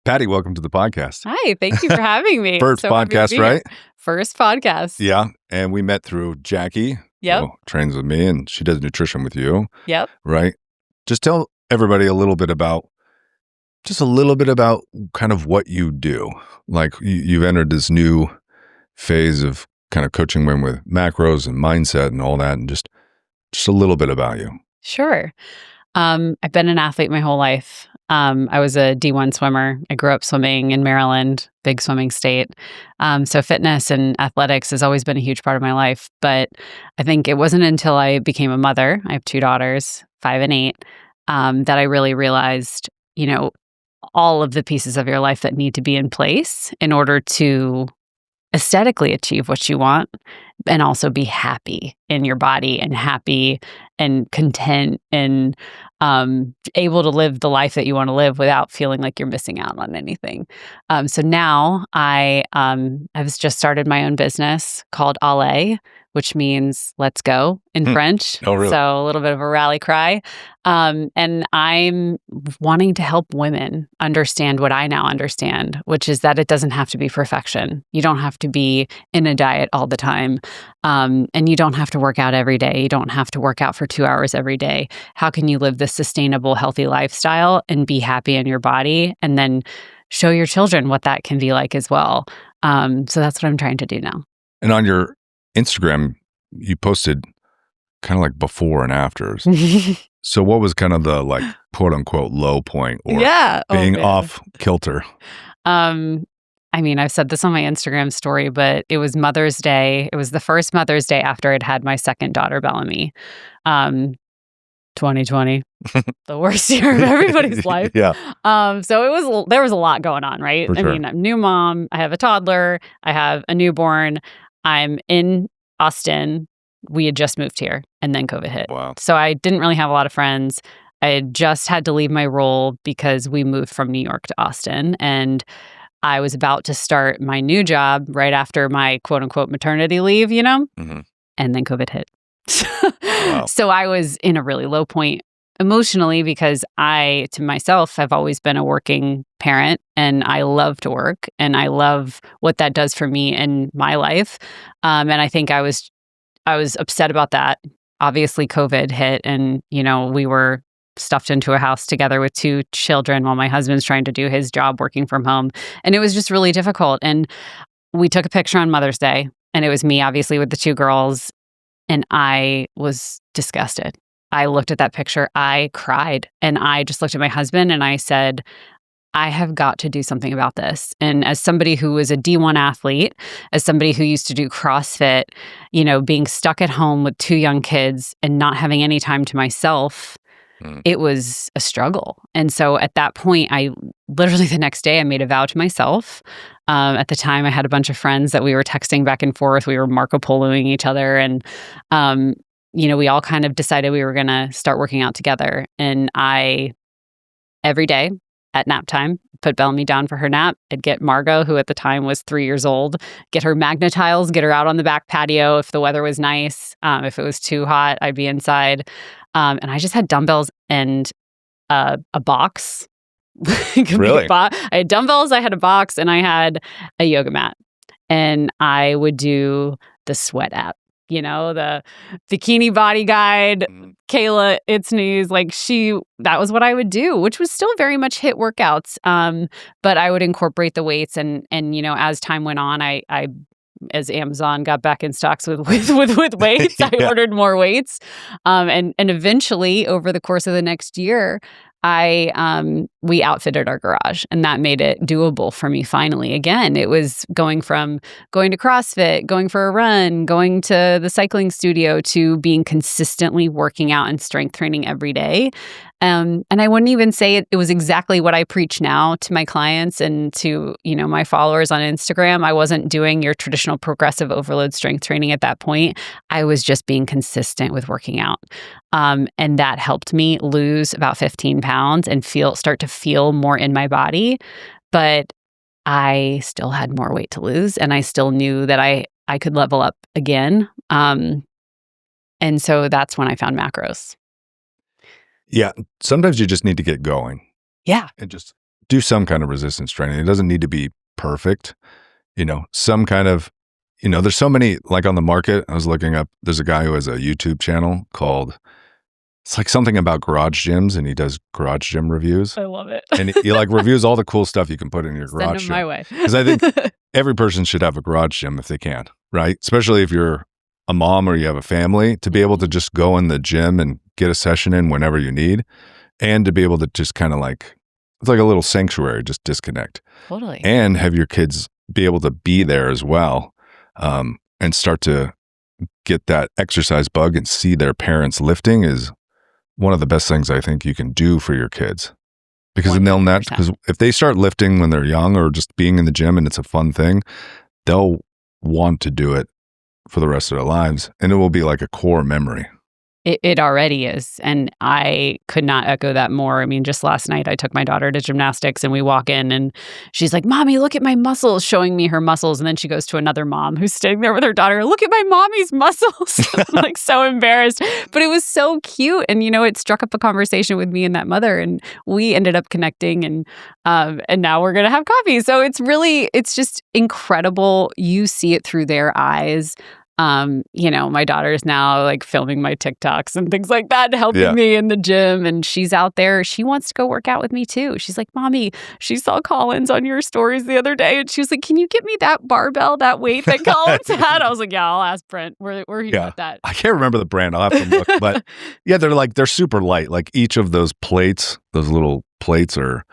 Patty, welcome to the podcast. Hi, thank you for having me. First So happy to podcast, be here. right? First podcast. Yeah. And we met through Jackie, Yep. who trains with me, and she does nutrition with you, Yep. right? Just tell everybody a little bit about kind of what you do. Like you've entered this new phase of kind of coaching women with macros and mindset and all that, and just a little bit about you. Sure. I've been an athlete my whole life. I was a D1 swimmer. I grew up swimming in Maryland, big swimming state. So fitness and athletics has always been a huge part of my life. But I think it wasn't until I became a mother, I have 2 daughters, 5 and 8, that I really realized, all of the pieces of your life that need to be in place in order to aesthetically achieve what you want and also be happy in your body and happy and content and able to live the life that you want to live without feeling like you're missing out on anything. So now I've just started my own business called Allez, which means let's go in French. Oh, really? So a little bit of a rally cry. And I'm wanting to help women understand what I now understand, which is that it doesn't have to be perfection. You don't have to be in a diet all the time. And you don't have to work out every day. You don't have to work out for 2 hours every day. How can you live this sustainable, healthy lifestyle and be happy in your body and then show your children what that can be like as well? So that's what I'm trying to do now. And on your Instagram, you posted kind of like before and afters. So what was kind of the like quote unquote low point or being off kilter? I mean, I've said this on my Instagram story, but it was Mother's Day. It was the first Mother's Day after I'd had my second daughter, Bellamy. 2020, the worst year of everybody's life. Yeah. So there was a lot going on, right? For sure. I mean, I'm a new mom. I have a toddler. I have a newborn. I'm in Austin. We had just moved here and then COVID hit. Wow. So I didn't really have a lot of friends. I had just had to leave my role because we moved from New York to Austin. And I was about to start my new job right after my quote unquote maternity leave, Mm-hmm. and then COVID hit. Wow. So I was in a really low point emotionally because I, to myself, have always been a working parent and I love to work and I love what that does for me in my life. And I think I was upset about that. Obviously, COVID hit and, we were stuffed into a house together with 2 children while my husband's trying to do his job working from home. And it was just really difficult. And we took a picture on Mother's Day and it was me, obviously, with the 2 girls. And I was disgusted. I looked at that picture, I cried, and I just looked at my husband and I said, I have got to do something about this. And as somebody who was a D1 athlete, as somebody who used to do CrossFit, being stuck at home with 2 young kids and not having any time to myself, it was a struggle. And so at that point, I literally the next day, I made a vow to myself. At the time, I had a bunch of friends that we were texting back and forth. We were Marco Poloing each other. And, we all kind of decided we were going to start working out together. And every day at nap time, put Bellamy down for her nap. I'd get Margot, who at the time was 3 years old, get her Magnetiles, get her out on the back patio if the weather was nice. If it was too hot, I'd be inside. And I just had dumbbells and a box. Really? I had dumbbells, I had a box, and I had a yoga mat. And I would do the sweat app, the bikini body guide, Kayla, It's News, that was what I would do, which was still very much HIIT workouts. But I would incorporate the weights and as time went on, I as Amazon got back in stocks with weights, I ordered more weights. And eventually over the course of the next year, we outfitted our garage and that made it doable for me finally. Again, it was going from going to CrossFit, going for a run, going to the cycling studio to being consistently working out and strength training every day. And I wouldn't even say it was exactly what I preach now to my clients and to, my followers on Instagram. I wasn't doing your traditional progressive overload strength training at that point. I was just being consistent with working out. And that helped me lose about 15 pounds and start to feel more in my body. But I still had more weight to lose and I still knew that I could level up again. And so that's when I found macros. Yeah. Sometimes you just need to get going. Yeah. And just do some kind of resistance training. It doesn't need to be perfect, some kind of, there's so many, like on the market, I was looking up, there's a guy who has a YouTube channel called, it's like something about garage gyms, and he does garage gym reviews. I love it. And he like reviews all the cool stuff you can put in your garage gym. Send him my way. Because I think every person should have a garage gym if they can, right? Especially if you're a mom or you have a family, to be able to just go in the gym and get a session in whenever you need, and to be able to just kind of like, it's like a little sanctuary, just disconnect. Totally. And have your kids be able to be there as well, and start to get that exercise bug and see their parents lifting is one of the best things I think you can do for your kids. Because then because if they start lifting when they're young, or just being in the gym and it's a fun thing, they'll want to do it for the rest of their lives, and it will be like a core memory. It already is. And I could not echo that more. I mean, just last night, I took my daughter to gymnastics, and we walk in and she's like, "Mommy, look at my muscles," showing me her muscles. And then she goes to another mom who's sitting there with her daughter, "Look at my mommy's muscles." I'm like so embarrassed, but it was so cute. And, it struck up a conversation with me and that mother, and we ended up connecting, and now we're going to have coffee. So it's just incredible. You see it through their eyes. My daughter's now like filming my TikToks and things like that, helping me in the gym. And she's out there. She wants to go work out with me too. She's like, "Mommy, she saw Colin's on your stories the other day." And she was like, "Can you get me that barbell, that weight that Colin's had?" I was like, "Yeah, I'll ask Brent where he got that." I can't remember the brand. I'll have to look. But yeah, they're super light. Like each of those little plates are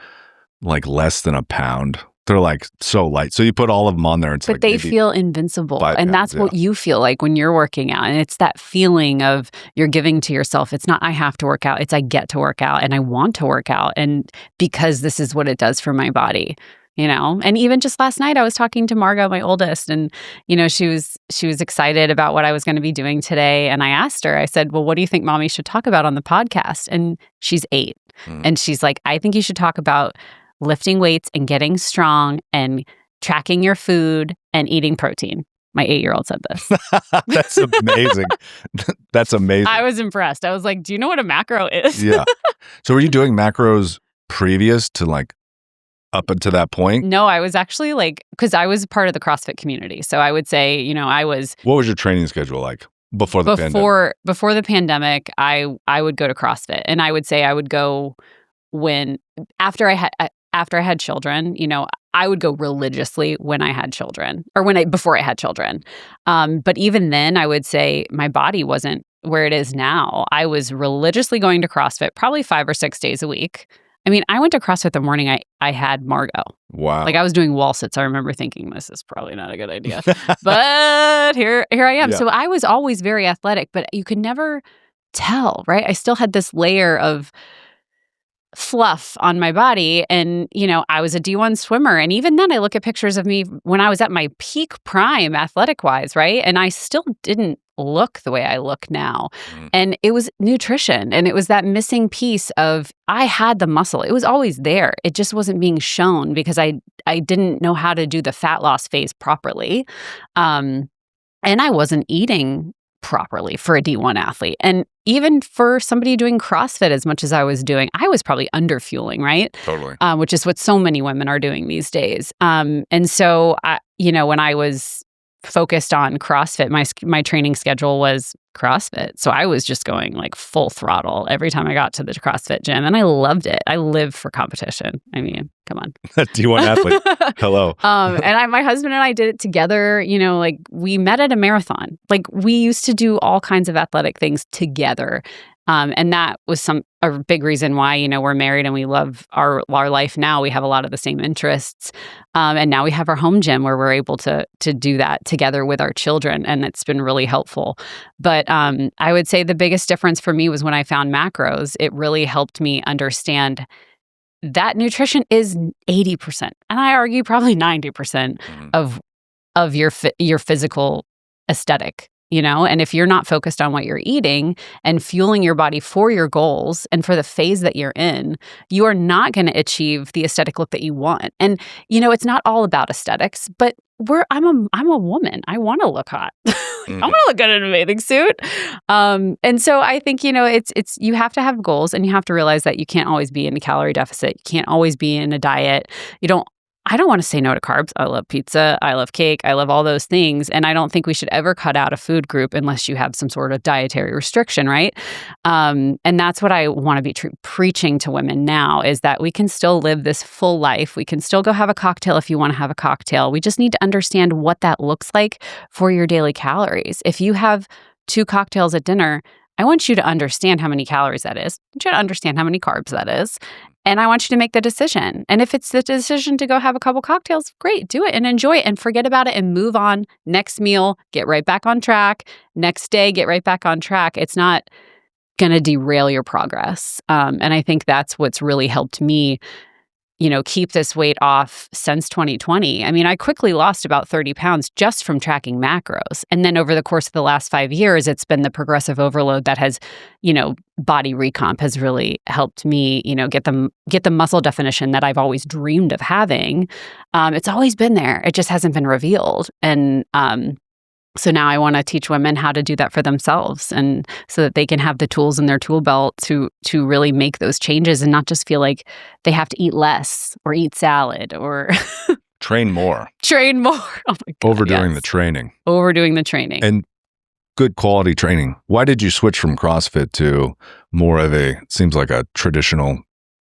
like less than a pound. They're like so light. So you put all of them on there. It's but they feel invincible. And that's what you feel like when you're working out. And it's that feeling of you're giving to yourself. It's not I have to work out. It's I get to work out and I want to work out. And because this is what it does for my body. And even just last night, I was talking to Margot, my oldest, and, she was excited about what I was going to be doing today. And I asked her, I said, "Well, what do you think Mommy should talk about on the podcast?" And she's 8. And she's like, "I think you should talk about lifting weights and getting strong and tracking your food and eating protein." My 8-year-old said this. That's amazing. That's amazing. I was impressed. I was like, "Do you know what a macro is?" Yeah. So were you doing macros previous to like up until that point? No, I was actually because I was part of the CrossFit community. So I would say, I was. What was your training schedule like before the pandemic? Before the pandemic, I would go to CrossFit, and I would say I would go after I had children. I would go religiously when I had children, or before I had children. But even then, I would say my body wasn't where it is now. I was religiously going to CrossFit probably 5 or 6 days a week. I mean, I went to CrossFit the morning I had Margot. Wow. Like I was doing wall sits. I remember thinking this is probably not a good idea. But here I am. Yeah. So I was always very athletic, but you could never tell, right? I still had this layer of fluff on my body. And, I was a D1 swimmer. And even then I look at pictures of me when I was at my peak prime athletic wise, right? And I still didn't look the way I look now. And it was nutrition. And it was that missing piece of I had the muscle. It was always there. It just wasn't being shown because I didn't know how to do the fat loss phase properly. And I wasn't eating properly for a D1 athlete. And even for somebody doing CrossFit as much as I was doing, I was probably underfueling, right? Totally. Which is what so many women are doing these days. And so, when I was focused on CrossFit, my training schedule was CrossFit. So I was just going like full throttle every time I got to the CrossFit gym. And I loved it. I live for competition. I mean, come on. D1 athlete. Hello. And my husband and I did it together. We met at a marathon. Like we used to do all kinds of athletic things together. And that was a big reason why, we're married and we love our life now. We have a lot of the same interests. And now we have our home gym where we're able to do that together with our children. And it's been really helpful. But I would say the biggest difference for me was when I found macros. It really helped me understand that nutrition is 80%. And I argue probably 90% of your physical aesthetic. And if you're not focused on what you're eating and fueling your body for your goals and for the phase that you're in, you are not going to achieve the aesthetic look that you want. And, it's not all about aesthetics, but I'm a woman. I want to look hot. I want to look good in a bathing suit. And so I think, it's you have to have goals, and you have to realize that you can't always be in a calorie deficit. You can't always be in a diet. I don't want to say no to carbs. I love pizza. I love cake. I love all those things. And I don't think we should ever cut out a food group unless you have some sort of dietary restriction, right? And that's what I want to be preaching to women now, is that we can still live this full life. We can still go have a cocktail if you want to have a cocktail. We just need to understand what that looks like for your daily calories. If you have 2 cocktails at dinner, I want you to understand how many calories that is. I want you to understand how many carbs that is. And I want you to make the decision. And if it's the decision to go have a couple cocktails, great, do it and enjoy it and forget about it and move on. Next meal, get right back on track. Next day, get right back on track. It's not going to derail your progress. And I think that's what's really helped me, keep this weight off since 2020. I mean, I quickly lost about 30 pounds just from tracking macros. And then over the course of the last 5 years, it's been the progressive overload that has, body recomp has really helped me, get the muscle definition that I've always dreamed of having. It's always been there. It just hasn't been revealed. And so now I want to teach women how to do that for themselves, and so that they can have the tools in their tool belt to really make those changes and not just feel like they have to eat less or eat salad or train more. Train more. Oh my God. Overdoing the training. Overdoing the training. And good quality training. Why did you switch from CrossFit to more of seems like a traditional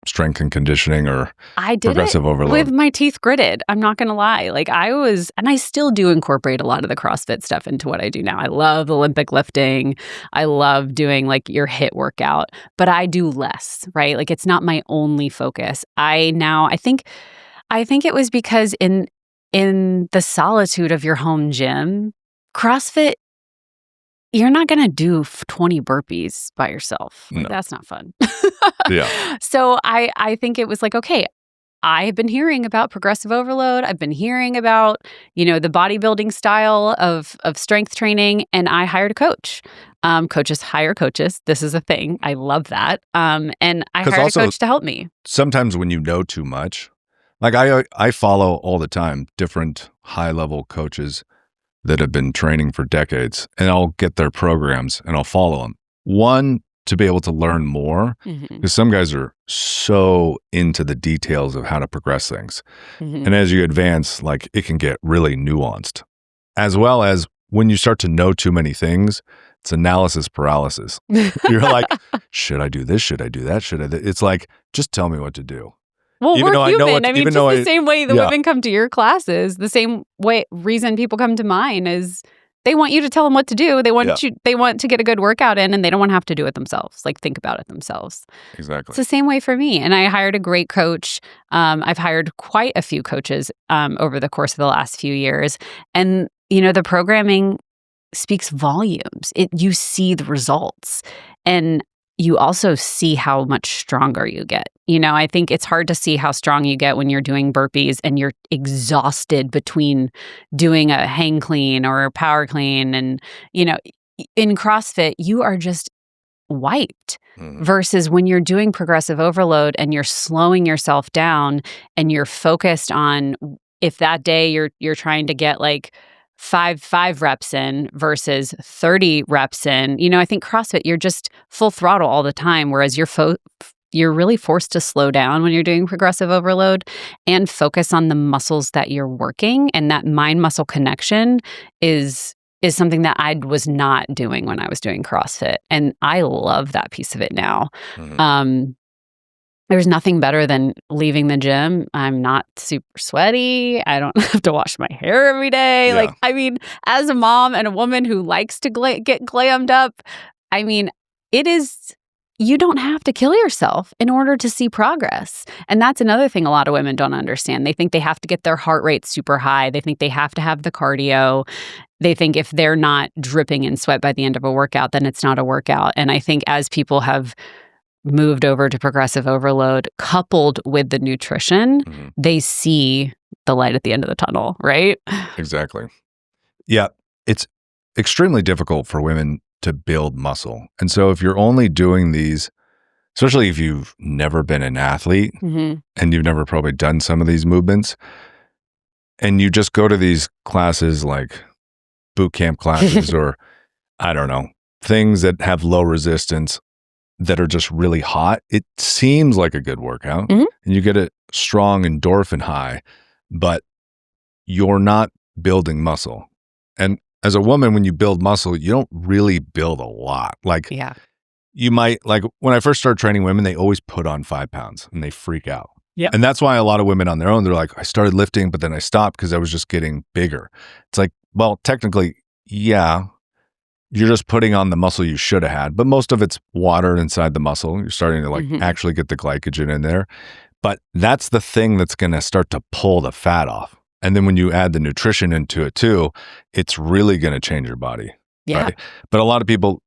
strength and conditioning or progressive overload? With my teeth gritted. I'm not going to lie. And I still do incorporate a lot of the CrossFit stuff into what I do now. I love Olympic lifting. I love doing your HIIT workout, but I do less, right? It's not my only focus. I think it was because in the solitude of your home gym, CrossFit, you're not going to do 20 burpees by yourself. No. That's not fun. Yeah. So I think it was okay, I have been hearing about progressive overload. I've been hearing about, the bodybuilding style of strength training, and I hired a coach. Coaches hire coaches. This is a thing. I love that. And I hired a coach to help me. Sometimes when you know too much, I follow all the time different high-level coaches that have been training for decades, and I'll get their programs and I'll follow them. One, to be able to learn more, because some guys are so into the details of how to progress things. And as you advance, it can get really nuanced. As well as when you start to know too many things, it's analysis paralysis. You're like, should I do this? Should I do that? It's just tell me what to do. Well, we're human. The same way the women come to your classes, the same reason people come to mine is they want you to tell them what to do. They want to get a good workout in, and they don't want to have to do it themselves. Think about it themselves. Exactly. It's the same way for me. And I hired a great coach. I've hired quite a few coaches over the course of the last few years. And, the programming speaks volumes. You see the results. And you also see how much stronger you get. I think it's hard to see how strong you get when you're doing burpees and you're exhausted between doing a hang clean or a power clean. And, in CrossFit, you are just wiped versus when you're doing progressive overload and you're slowing yourself down and you're focused on, if that day you're trying to get five reps in versus 30 reps in. I think CrossFit, you're just full throttle all the time, whereas you're really forced to slow down when you're doing progressive overload and focus on the muscles that you're working. And that mind-muscle connection is something that I was not doing when I was doing CrossFit. And I love that piece of it now. There's nothing better than leaving the gym. I'm not super sweaty. I don't have to wash my hair every day. Yeah. As a mom and a woman who likes to get glammed up, you don't have to kill yourself in order to see progress. And that's another thing a lot of women don't understand. They think they have to get their heart rate super high. They think they have to have the cardio. They think if they're not dripping in sweat by the end of a workout, then it's not a workout. And I think as people have moved over to progressive overload, coupled with the nutrition, they see the light at the end of the tunnel, right? Exactly. Yeah. extremely difficult for women to build muscle. And so if you're only doing these, especially if you've never been an athlete and you've never probably done some of these movements, and you just go to these classes like boot camp classes or I don't know, things that have low resistance that are just really hot, it seems like a good workout and you get a strong endorphin high, but you're not building muscle. And as a woman, when you build muscle, you don't really build a lot. Like you might, like when I first started training women, they always put on 5 pounds and they freak out. And that's why a lot of women on their own, they're like, I started lifting, but then I stopped because I was just getting bigger. It's like, well, technically, yeah, you're just putting on the muscle you should have had, but most of it's water inside the muscle. You're starting to like actually get the glycogen in there. But that's the thing that's going to start to pull the fat off. And then when you add the nutrition into it too, it's really going to change your body. Right? But a lot of people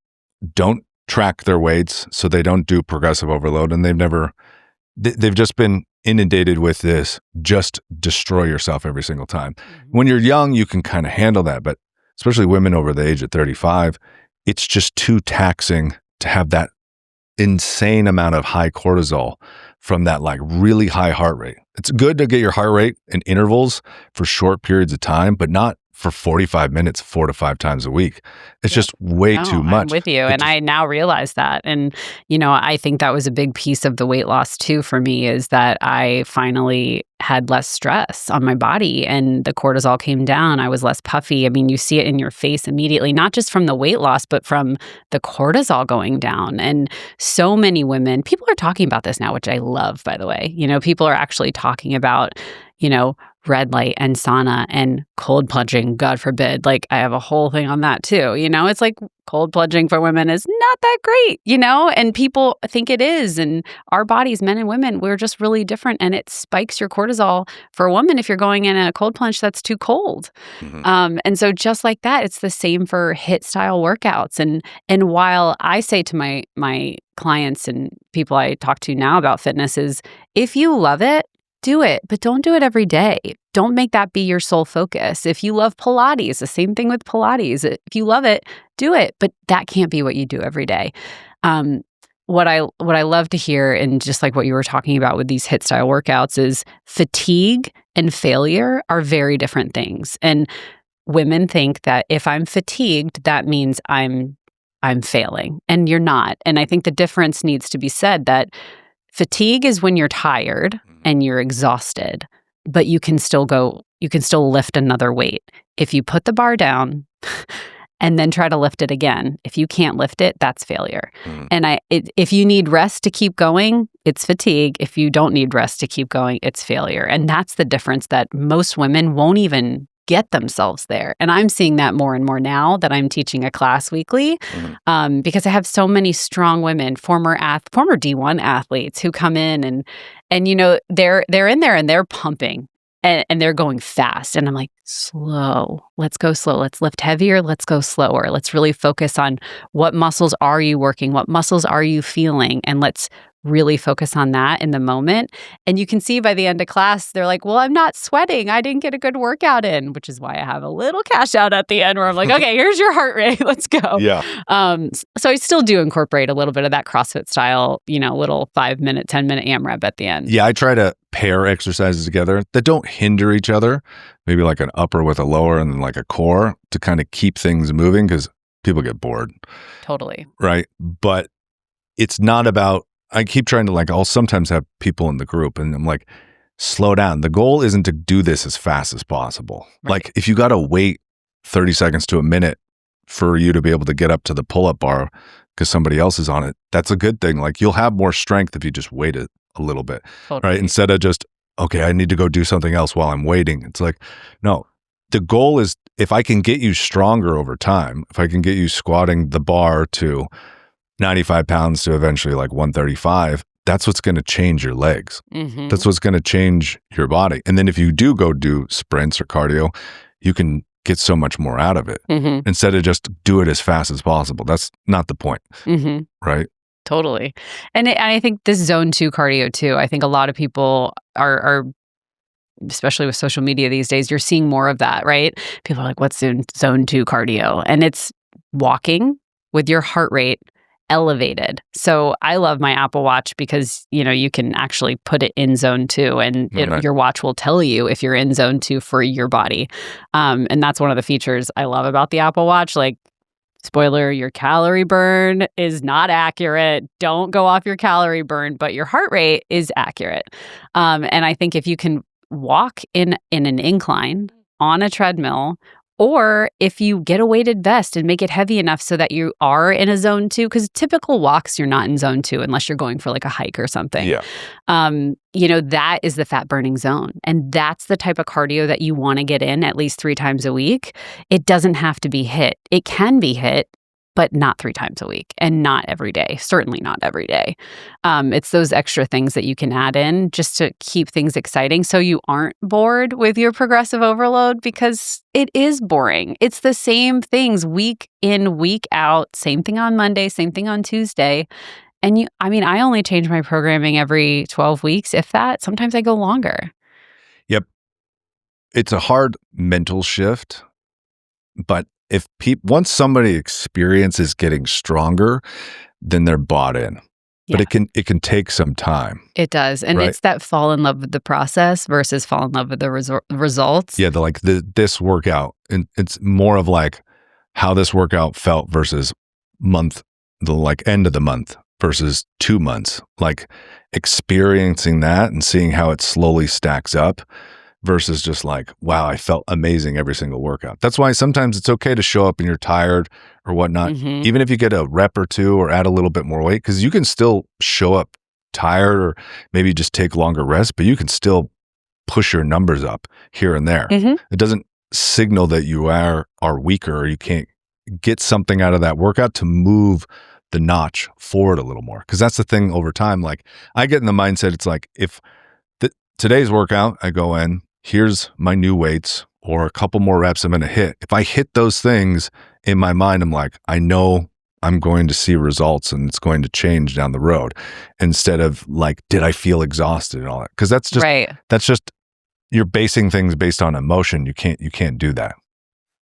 don't track their weights, so they don't do progressive overload, and they've just been inundated with this, just destroy yourself every single time. When you're young, you can kind of handle that, but especially women over the age of 35, it's just too taxing to have that insane amount of high cortisol from that like really high heart rate. It's good to get your heart rate in intervals for short periods of time, but not for 45 minutes, 4 to 5 times a week. It's just way too much. I'm with you. And I now realize that. And, you know, I think that was a big piece of the weight loss too for me, is that I finally had less stress on my body and the cortisol came down. I was less puffy. I mean, you see it in your face immediately, not just from the weight loss, but from the cortisol going down. And so many women, people are talking about this now, which I love, by the way. You know, people are actually talking about, you know, red light and sauna and cold plunging, God forbid. Like I have a whole thing on that too. You know, it's like cold plunging for women is not that great, you know, and people think it is. And our bodies, men and women, we're just really different. And it spikes your cortisol for a woman if you're going in a cold plunge that's too cold. And so just like that, it's the same for HIIT style workouts. And while I say to my clients and people I talk to now about fitness is, if you love it, do it, but don't do it every day. Don't make that be your sole focus. If you love Pilates, the same thing with Pilates. If you love it, do it, but that can't be what you do every day. What I love to hear, and just like what you were talking about with these HIIT style workouts, is fatigue and failure are very different things. And women think that if I'm fatigued, that means I'm failing, and you're not. And I think the difference needs to be said, that fatigue is when you're tired and you're exhausted, but you can still lift another weight. If you put the bar down and then try to lift it again, if you can't lift it, that's failure. And if you need rest to keep going, it's fatigue. If you don't need rest to keep going, it's failure. And that's the difference, that most women won't even get themselves there. And I'm seeing that more and more now that I'm teaching a class weekly, because I have so many strong women, former D1 athletes who come in and you know, they're in there and they're pumping and they're going fast. And I'm like, slow, let's go slow. Let's lift heavier. Let's go slower. Let's really focus on what muscles are you working? What muscles are you feeling? And let's really focus on that in the moment. And you can see by the end of class, they're like, well, I'm not sweating. I didn't get a good workout in, which is why I have a little cash out at the end where I'm like, okay, here's your heart rate. Let's go. So I still do incorporate a little bit of that CrossFit style, you know, little 5-minute, 10-minute AMRAP at the end. Yeah, I try to pair exercises together that don't hinder each other. Maybe like an upper with a lower and then like a core to kind of keep things moving, because people get bored. Totally. Right. But it's not about, I keep trying to, like, I'll sometimes have people in the group and I'm like, slow down. The goal isn't to do this as fast as possible. Right. Like if you got to wait 30 seconds to a minute for you to be able to get up to the pull-up bar because somebody else is on it, that's a good thing. Like you'll have more strength if you just wait it a little bit, right? Instead of just, okay, I need to go do something else while I'm waiting. It's like, no, the goal is, if I can get you stronger over time, if I can get you squatting the bar to 95 pounds to eventually like 135, that's what's going to change your legs. That's what's going to change your body. And then if you do go do sprints or cardio, you can get so much more out of it instead of just do it as fast as possible. That's not the point, right? Totally. And I think this zone 2 cardio too, I think a lot of people are especially with social media these days, you're seeing more of that, right? People are like, what's zone 2 cardio? And it's walking with your heart rate elevated. So I love my Apple Watch because, you can actually put it in zone 2 and your watch will tell you if you're in zone 2 for your body. And that's one of the features I love about the Apple Watch. Like, spoiler, your calorie burn is not accurate. Don't go off your calorie burn, but your heart rate is accurate. And I think if you can walk in an incline on a treadmill, or if you get a weighted vest and make it heavy enough so that you are in a zone 2, because typical walks, you're not in zone 2 unless you're going for like a hike or something. Yeah. That is the fat burning zone. And that's the type of cardio that you want to get in at least 3 times a week. It doesn't have to be hit. It can be hit, but not 3 times a week and not every day. Certainly not every day. It's those extra things that you can add in just to keep things exciting so you aren't bored with your progressive overload, because it is boring. It's the same things week in, week out, same thing on Monday, same thing on Tuesday. And I only change my programming every 12 weeks, if that. Sometimes I go longer. Yep. It's a hard mental shift, but if once somebody experiences getting stronger, then they're bought in. Yeah. But it can take some time. It does. And right? It's that fall in love with the process versus fall in love with the results. Yeah, this workout. And it's more of like how this workout felt versus the end of the month versus 2 months. Like experiencing that and seeing how it slowly stacks up. Versus just like, wow, I felt amazing every single workout. That's why sometimes it's okay to show up and you're tired or whatnot, even if you get a rep or 2 or add a little bit more weight, because you can still show up tired or maybe just take longer rest, but you can still push your numbers up here and there. It doesn't signal that you are weaker or you can't get something out of that workout to move the notch forward a little more. Because that's the thing over time. Like I get in the mindset, it's like if today's workout, I go in, here's my new weights or a couple more reps I'm going to hit. If I hit those things in my mind, I'm like, I know I'm going to see results and it's going to change down the road, instead of like, did I feel exhausted and all that? Because that's just you're basing things based on emotion. You can't do that.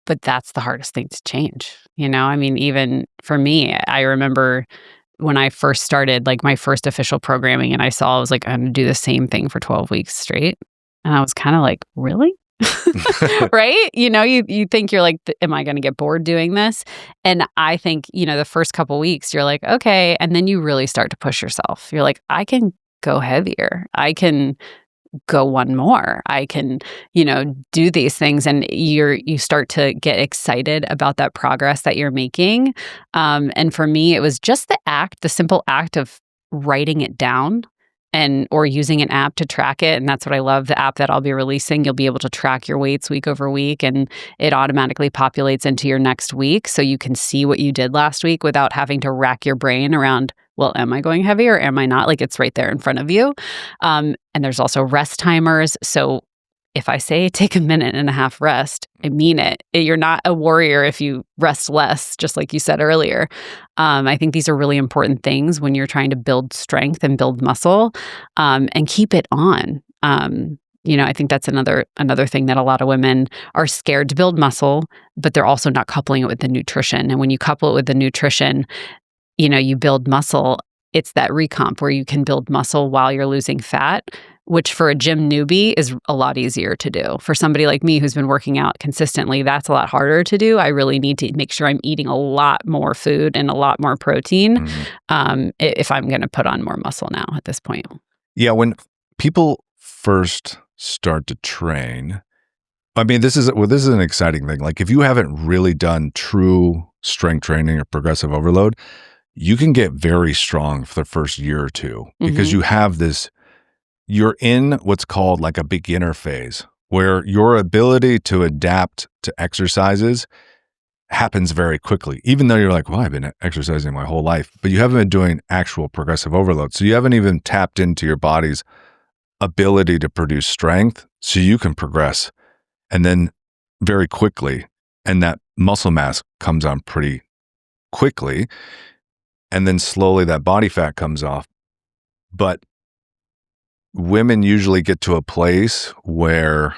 But that's the hardest thing to change. Even for me, I remember when I first started, like my first official programming, and I was like, I'm going to do the same thing for 12 weeks straight. And I was kind of like, really? Right? You think you're like, am I going to get bored doing this? And I think, the first couple weeks you're like, okay. And then you really start to push yourself. You're like, I can go heavier. I can go one more. I can, do these things. And you start to get excited about that progress that you're making. And for me, it was just the simple act of writing it down or using an app to track it. And that's what I love. The app that I'll be releasing, you'll be able to track your weights week over week, and it automatically populates into your next week. So you can see what you did last week without having to rack your brain around, well, am I going heavy or am I not? Like it's right there in front of you. And there's also rest timers. So if I say take a minute and a half rest, I mean it. You're not a warrior if you rest less, just like you said earlier. I think these are really important things when you're trying to build strength and build muscle, and keep it on. I think that's another thing that a lot of women are scared to build muscle, but they're also not coupling it with the nutrition. And when you couple it with the nutrition, you build muscle. It's that recomp where you can build muscle while you're losing fat, which for a gym newbie is a lot easier to do. For somebody like me who's been working out consistently, that's a lot harder to do. I really need to make sure I'm eating a lot more food and a lot more protein if I'm going to put on more muscle now at this point. Yeah, when people first start to train, I mean, this is an exciting thing. Like if you haven't really done true strength training or progressive overload, you can get very strong for the first year or two because you have you're in what's called like a beginner phase where your ability to adapt to exercises happens very quickly, even though you're like, well, I've been exercising my whole life, but you haven't been doing actual progressive overload. So you haven't even tapped into your body's ability to produce strength so you can progress. And then very quickly, and that muscle mass comes on pretty quickly. And then slowly that body fat comes off. But women usually get to a place where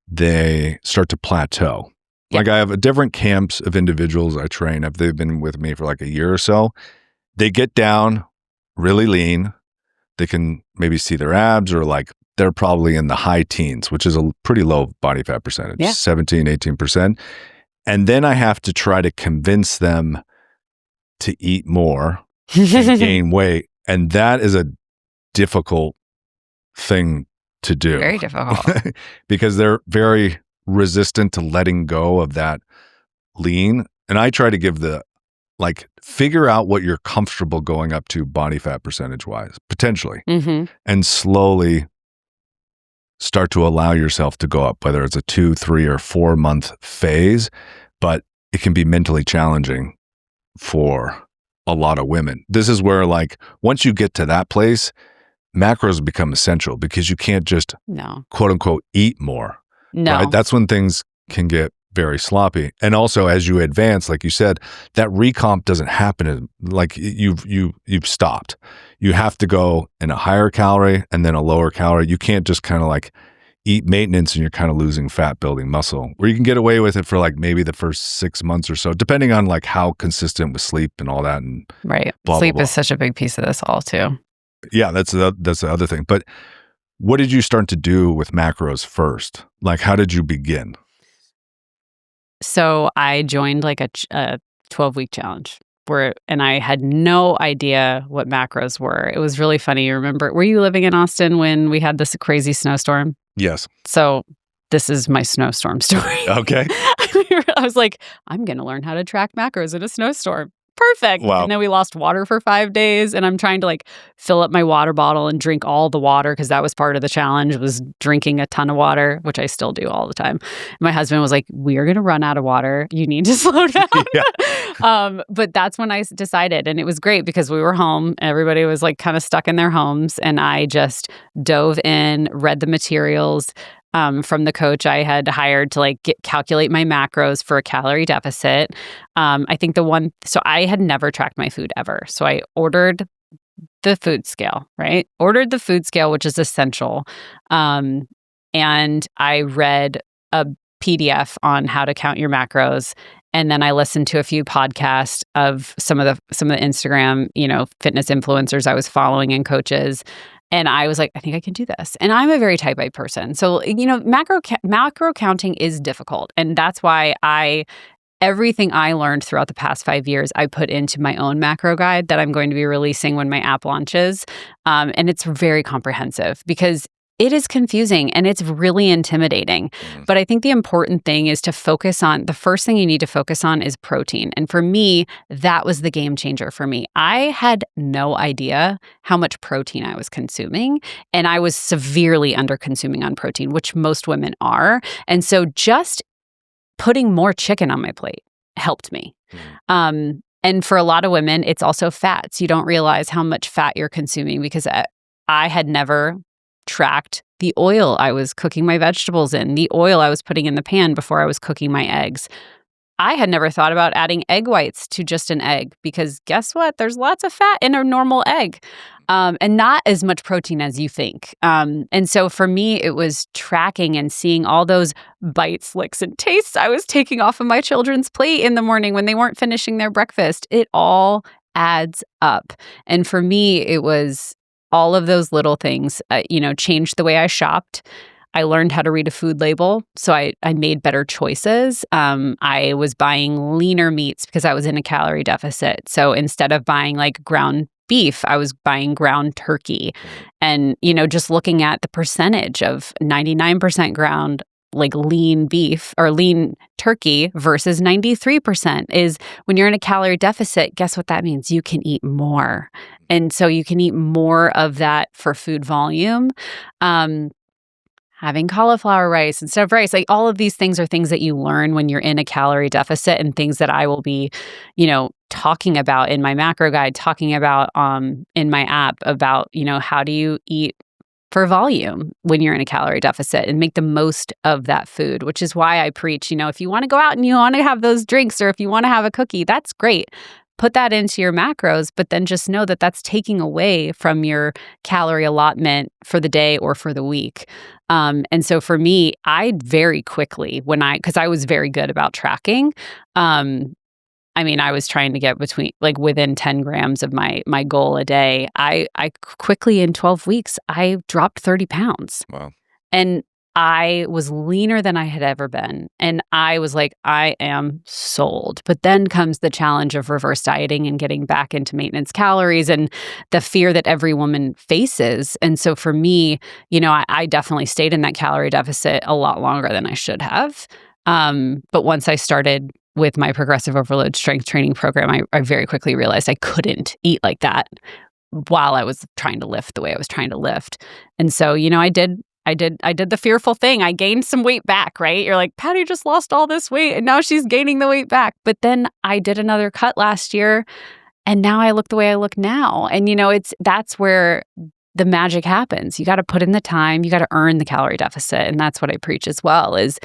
they start to plateau. Yeah. Like I have different camps of individuals I train. If they've been with me for like a year or so, they get down really lean. They can maybe see their abs, or like they're probably in the high teens, which is a pretty low body fat percentage, 17, 18%. And then I have to try to convince them to eat more and gain weight. And that is a difficult thing to do. Very difficult. Because they're very resistant to letting go of that lean. And I try to give figure out what you're comfortable going up to body fat percentage wise, potentially, and slowly start to allow yourself to go up, whether it's a 2, 3, or 4 month phase. But it can be mentally challenging for a lot of women. This is where, like, once you get to that place, macros become essential, because you can't just quote unquote eat more. No. Right? That's when things can get very sloppy. And also, as you advance, like you said, that recomp doesn't happen. Like you've stopped. You have to go in a higher calorie and then a lower calorie. You can't just kind of like eat maintenance and you're kind of losing fat, building muscle, where you can get away with it for like maybe the first 6 months or so, depending on like how consistent with sleep and all that. And right. Blah, Sleep blah, blah. is such a big piece of this all too. Yeah, that's the other thing. But what did you start to do with macros first? Like, how did you begin? So I joined like a 12-week challenge and I had no idea what macros were. It was really funny. You remember, were you living in Austin when we had this crazy snowstorm? Yes. So this is my snowstorm story. Okay. I was like, I'm going to learn how to track macros in a snowstorm. Perfect. Wow. And then we lost water for 5 days, and I'm trying to like fill up my water bottle and drink all the water, because that was part of the challenge, was drinking a ton of water, which I still do all the time. My husband was like, we are going to run out of water. You need to slow down. But that's when I decided, and it was great because we were home. Everybody was like kind of stuck in their homes, and I just dove in, read the materials from the coach I had hired to like calculate my macros for a calorie deficit. I think so I had never tracked my food ever. So I ordered the food scale, right? Ordered the food scale, which is essential. And I read a PDF on how to count your macros. And then I listened to a few podcasts of some of the Instagram, fitness influencers I was following and coaches. And I was like, I think I can do this. And I'm a very type A person. So, macro counting is difficult. And that's why everything I learned throughout the past 5 years, I put into my own macro guide that I'm going to be releasing when my app launches. And it's very comprehensive, because it is confusing and it's really intimidating. But I think the important thing is to focus on, the first thing you need to focus on is protein. And for me, that was the game changer for me. I had no idea how much protein I was consuming, and I was severely under consuming on protein, which most women are. And so just putting more chicken on my plate helped me. And for a lot of women, it's also fats. You don't realize how much fat you're consuming, because I had never tracked the oil I was cooking my vegetables in, the oil I was putting in the pan before I was cooking my eggs. I had never thought about adding egg whites to just an egg, because guess what? There's lots of fat in a normal egg, and not as much protein as you think. And so for me, it was tracking and seeing all those bites, licks, and tastes I was taking off of my children's plate in the morning when they weren't finishing their breakfast. It all adds up. And for me, it was all of those little things, changed the way I shopped. I learned how to read a food label, so I made better choices. I was buying leaner meats because I was in a calorie deficit. So instead of buying like ground beef, I was buying ground turkey. And, just looking at the percentage of 99% ground, like lean beef or lean turkey versus 93% is, when you're in a calorie deficit, guess what that means? You can eat more. And so you can eat more of that for food volume. Having cauliflower rice instead of rice, like all of these things are things that you learn when you're in a calorie deficit, and things that I will be, talking about in my macro guide, talking about in my app about, how do you eat for volume when you're in a calorie deficit and make the most of that food, which is why I preach, if you want to go out and you want to have those drinks, or if you want to have a cookie, that's great. put that into your macros, but then just know that that's taking away from your calorie allotment for the day or for the week. And so for me, I very quickly, because I was very good about tracking, I was trying to get within 10 grams of my goal a day. I quickly, in 12 weeks, I dropped 30 pounds. Wow. And I was leaner than I had ever been. And I was like, I am sold. But then comes the challenge of reverse dieting and getting back into maintenance calories and the fear that every woman faces. And so for me, I definitely stayed in that calorie deficit a lot longer than I should have. But once I started with my progressive overload strength training program, I very quickly realized I couldn't eat like that while I was trying to lift the way I was trying to lift. And so, I did the fearful thing. I gained some weight back, right? You're like, Patty just lost all this weight and now she's gaining the weight back. But then I did another cut last year and now I look the way I look now. And that's where the magic happens. You got to put in the time, you got to earn the calorie deficit. And that's what I preach as well, is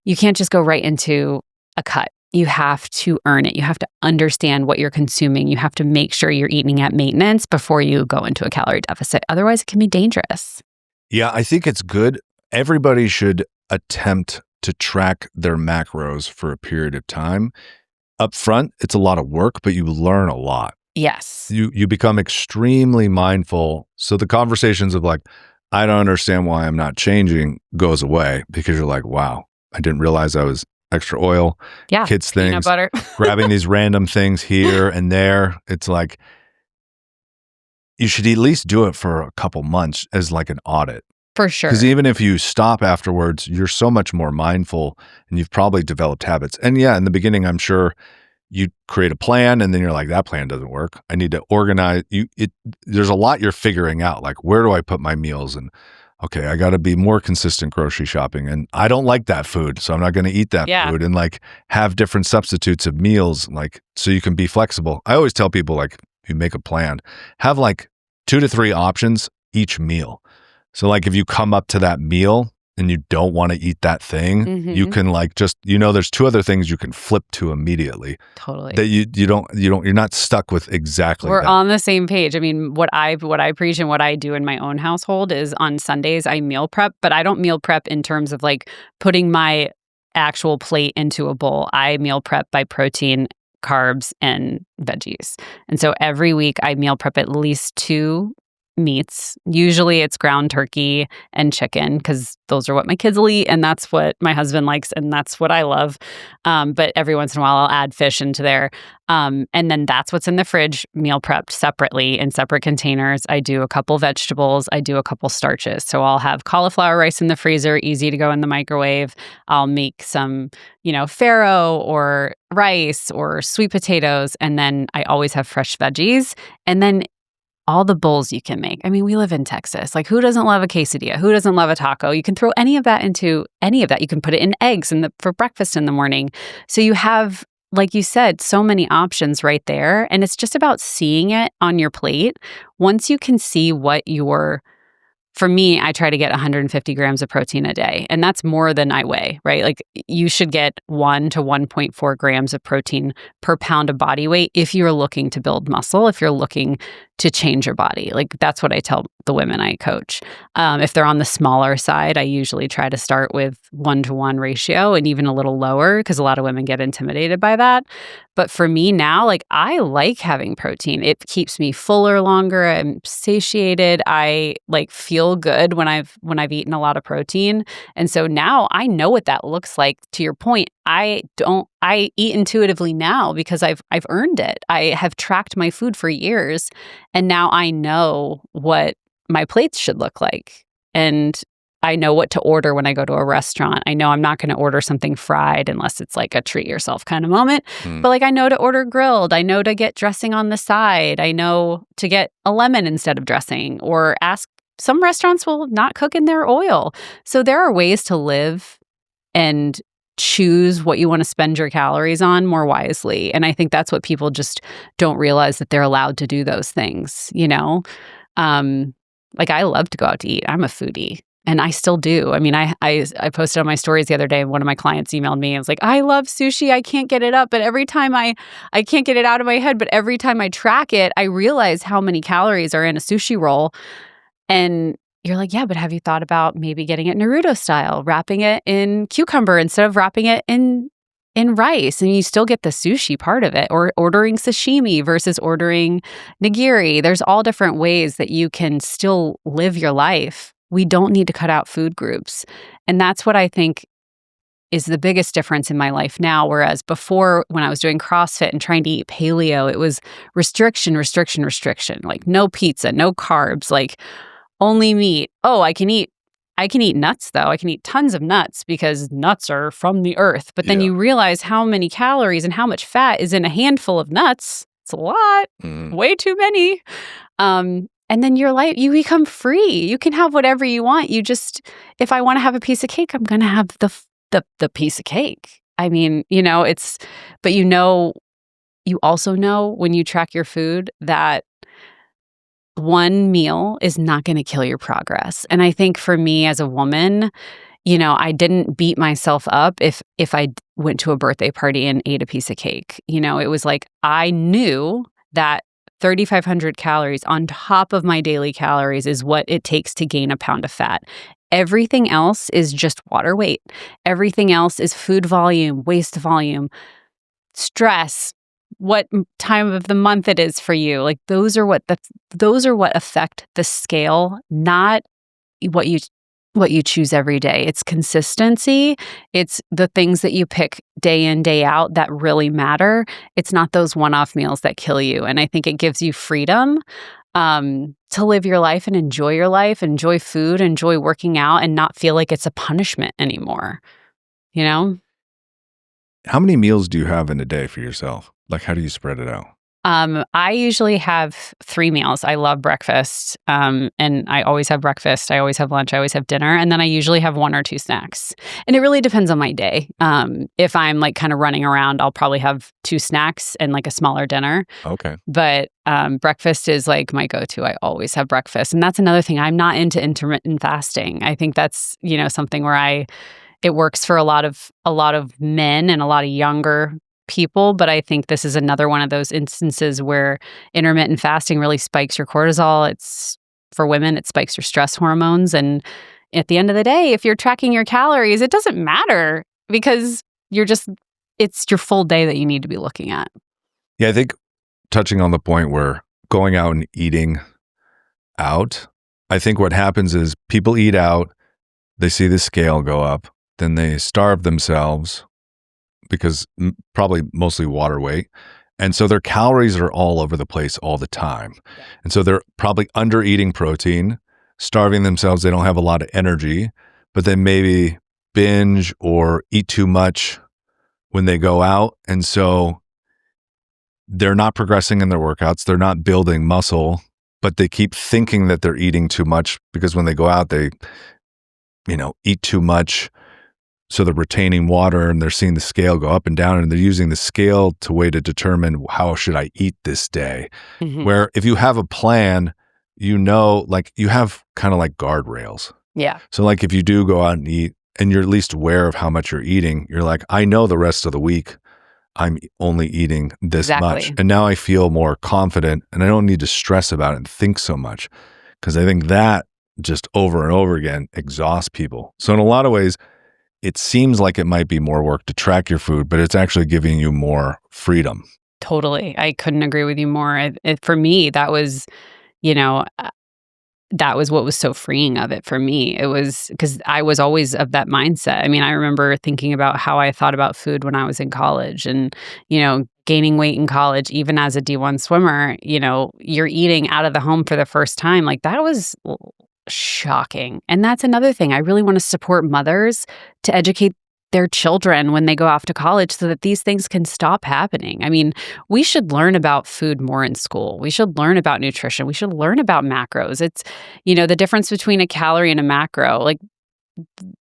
you can't just go right into a cut. You have to earn it. You have to understand what you're consuming. You have to make sure you're eating at maintenance before you go into a calorie deficit. Otherwise, it can be dangerous. Yeah, I think it's good. Everybody should attempt to track their macros for a period of time. Up front, it's a lot of work, but you learn a lot. Yes. You become extremely mindful. So the conversations of like, I don't understand why I'm not changing goes away because you're like, wow, I didn't realize I was extra oil, kids things, peanut butter. grabbing these random things here and there. It's like, you should at least do it for a couple months as like an audit. For sure. Because even if you stop afterwards, you're so much more mindful and you've probably developed habits. And yeah, in the beginning, I'm sure you create a plan and then you're like, that plan doesn't work. I need to organize. There's a lot you're figuring out, like where do I put my meals? And okay, I got to be more consistent grocery shopping. And I don't like that food, so I'm not going to eat that food. And like have different substitutes of meals, like so you can be flexible. I always tell people, like, you make a plan, have like 2 to 3 options each meal. So like if you come up to that meal and you don't want to eat that thing, you can like just, there's 2 other things you can flip to immediately. Totally. That you're not stuck with exactly We're that. on the same page. I mean, what I preach and what I do in my own household is on Sundays I meal prep, but I don't meal prep in terms of like putting my actual plate into a bowl. I meal prep by protein, carbs, and veggies. And so every week I meal prep at least 2 meats. Usually it's ground turkey and chicken because those are what my kids will eat and that's what my husband likes and that's what I love. But every once in a while I'll add fish into there. And then that's what's in the fridge, meal prepped separately in separate containers. I do a couple vegetables. I do a couple starches. So I'll have cauliflower rice in the freezer, easy to go in the microwave. I'll make some, farro or rice or sweet potatoes. And then I always have fresh veggies. And then all the bowls you can make. I mean, we live in Texas. Like, who doesn't love a quesadilla? Who doesn't love a taco? You can throw any of that into any of that. You can put it in eggs for breakfast in the morning. So you have, like you said, so many options right there. And it's just about seeing it on your plate. Once you can see what for me, I try to get 150 grams of protein a day, and that's more than I weigh, right? Like you should get 1 to 1.4 grams of protein per pound of body weight if you're looking to build muscle, if you're looking to change your body. Like that's what I tell the women I coach. If they're on the smaller side, I usually try to start with 1-to-1 ratio and even a little lower because a lot of women get intimidated by that. But for me now, like I like having protein. It keeps me fuller longer. I'm satiated. I like feel good when I've eaten a lot of protein. And so now I know what that looks like. To your point, I eat intuitively now because I've earned it. I have tracked my food for years and now I know what my plates should look like. And I know what to order when I go to a restaurant. I know I'm not going to order something fried unless it's like a treat yourself kind of moment. But like I know to order grilled. I know to get dressing on the side. I know to get a lemon instead of dressing or ask. Some restaurants will not cook in their oil. So there are ways to live and choose what you want to spend your calories on more wisely. And I think that's what people just don't realize, that they're allowed to do those things, Like I love to go out to eat. I'm a foodie. And I still do. I mean, I posted on my stories the other day, and one of my clients emailed me. I was like, I love sushi. I can't get it up. But every time I can't get it out of my head. But every time I track it, I realize how many calories are in a sushi roll. And you're like, yeah, but have you thought about maybe getting it Naruto style, wrapping it in cucumber instead of wrapping it in rice, and you still get the sushi part of it, or ordering sashimi versus ordering nigiri. There's all different ways that you can still live your life. We don't need to cut out food groups. And that's what I think is the biggest difference in my life now. Whereas before, when I was doing CrossFit and trying to eat paleo, it was restriction, restriction, restriction, like no pizza, no carbs, like only meat. Oh, I can eat nuts, though. I can eat tons of nuts because nuts are from the earth. But then you realize how many calories and how much fat is in a handful of nuts. It's a lot, way too many. And then your life, you become free. You can have whatever you want. You just, if I want to have a piece of cake, I'm going to have the piece of cake. I mean, but you also know when you track your food that one meal is not going to kill your progress. And I think for me as a woman, I didn't beat myself up if I went to a birthday party and ate a piece of cake. It was like I knew that 3,500 calories on top of my daily calories is what it takes to gain a pound of fat. Everything else is just water weight. Everything else is food volume, waist volume, stress, what time of the month it is for you. Like those are what affect the scale, not what you choose every day. It's consistency. It's the things that you pick day in, day out that really matter. It's not those one-off meals that kill you. And I think it gives you freedom to live your life and enjoy food, enjoy working out, and not feel like it's a punishment anymore. How many meals do you have in a day for yourself? Like, how do you spread it out? I usually have 3 meals. I love breakfast, and I always have breakfast. I always have lunch. I always have dinner, and then I usually have 1 or 2 snacks. And it really depends on my day. If I'm like kind of running around, I'll probably have 2 snacks and like a smaller dinner. Okay. But breakfast is like my go-to. I always have breakfast, and that's another thing. I'm not into intermittent fasting. I think that's something where it works for a lot of men and a lot of younger people, but I think this is another one of those instances where intermittent fasting really spikes your cortisol. It's for women, it spikes your stress hormones. And at the end of the day, if you're tracking your calories, it doesn't matter because it's your full day that you need to be looking at. Yeah, I think touching on the point where going out and eating out, I think what happens is people eat out, they see the scale go up, then they starve themselves because probably mostly water weight. And so their calories are all over the place all the time. And so they're probably under eating protein, starving themselves. They don't have a lot of energy, but then maybe binge or eat too much when they go out. And so they're not progressing in their workouts. They're not building muscle, but they keep thinking that they're eating too much because when they go out, they, eat too much. So they're retaining water and they're seeing the scale go up and down, and they're using the scale to determine how should I eat this day. Mm-hmm. Where if you have a plan, like you have kind of like guardrails. Yeah. So like if you do go out and eat and you're at least aware of how much you're eating, you're like, I know the rest of the week I'm only eating this much. And now I feel more confident and I don't need to stress about it and think so much. Because I think that just over and over again exhausts people. So in a lot of ways, it seems like it might be more work to track your food, but it's actually giving you more freedom. Totally. I couldn't agree with you more. For me, that was, that was what was so freeing of it for me. It was because I was always of that mindset. I mean, I remember thinking about how I thought about food when I was in college and, gaining weight in college, even as a D1 swimmer, you're eating out of the home for the first time. Like that was shocking. And that's another thing. I really want to support mothers to educate their children when they go off to college so that these things can stop happening. I mean, we should learn about food more in school. We should learn about nutrition. We should learn about macros. It's, the difference between a calorie and a macro. Like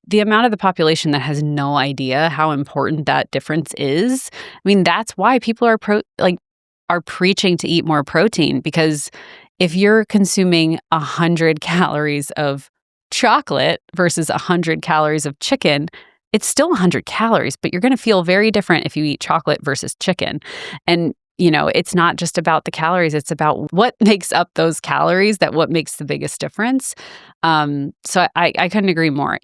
the amount of the population that has no idea how important that difference is. I mean, that's why people are preaching to eat more protein, because if you're consuming 100 calories of chocolate versus 100 calories of chicken, it's still 100 calories, but you're going to feel very different if you eat chocolate versus chicken. And, it's not just about the calories. It's about what makes up those calories, what makes the biggest difference. So I couldn't agree more.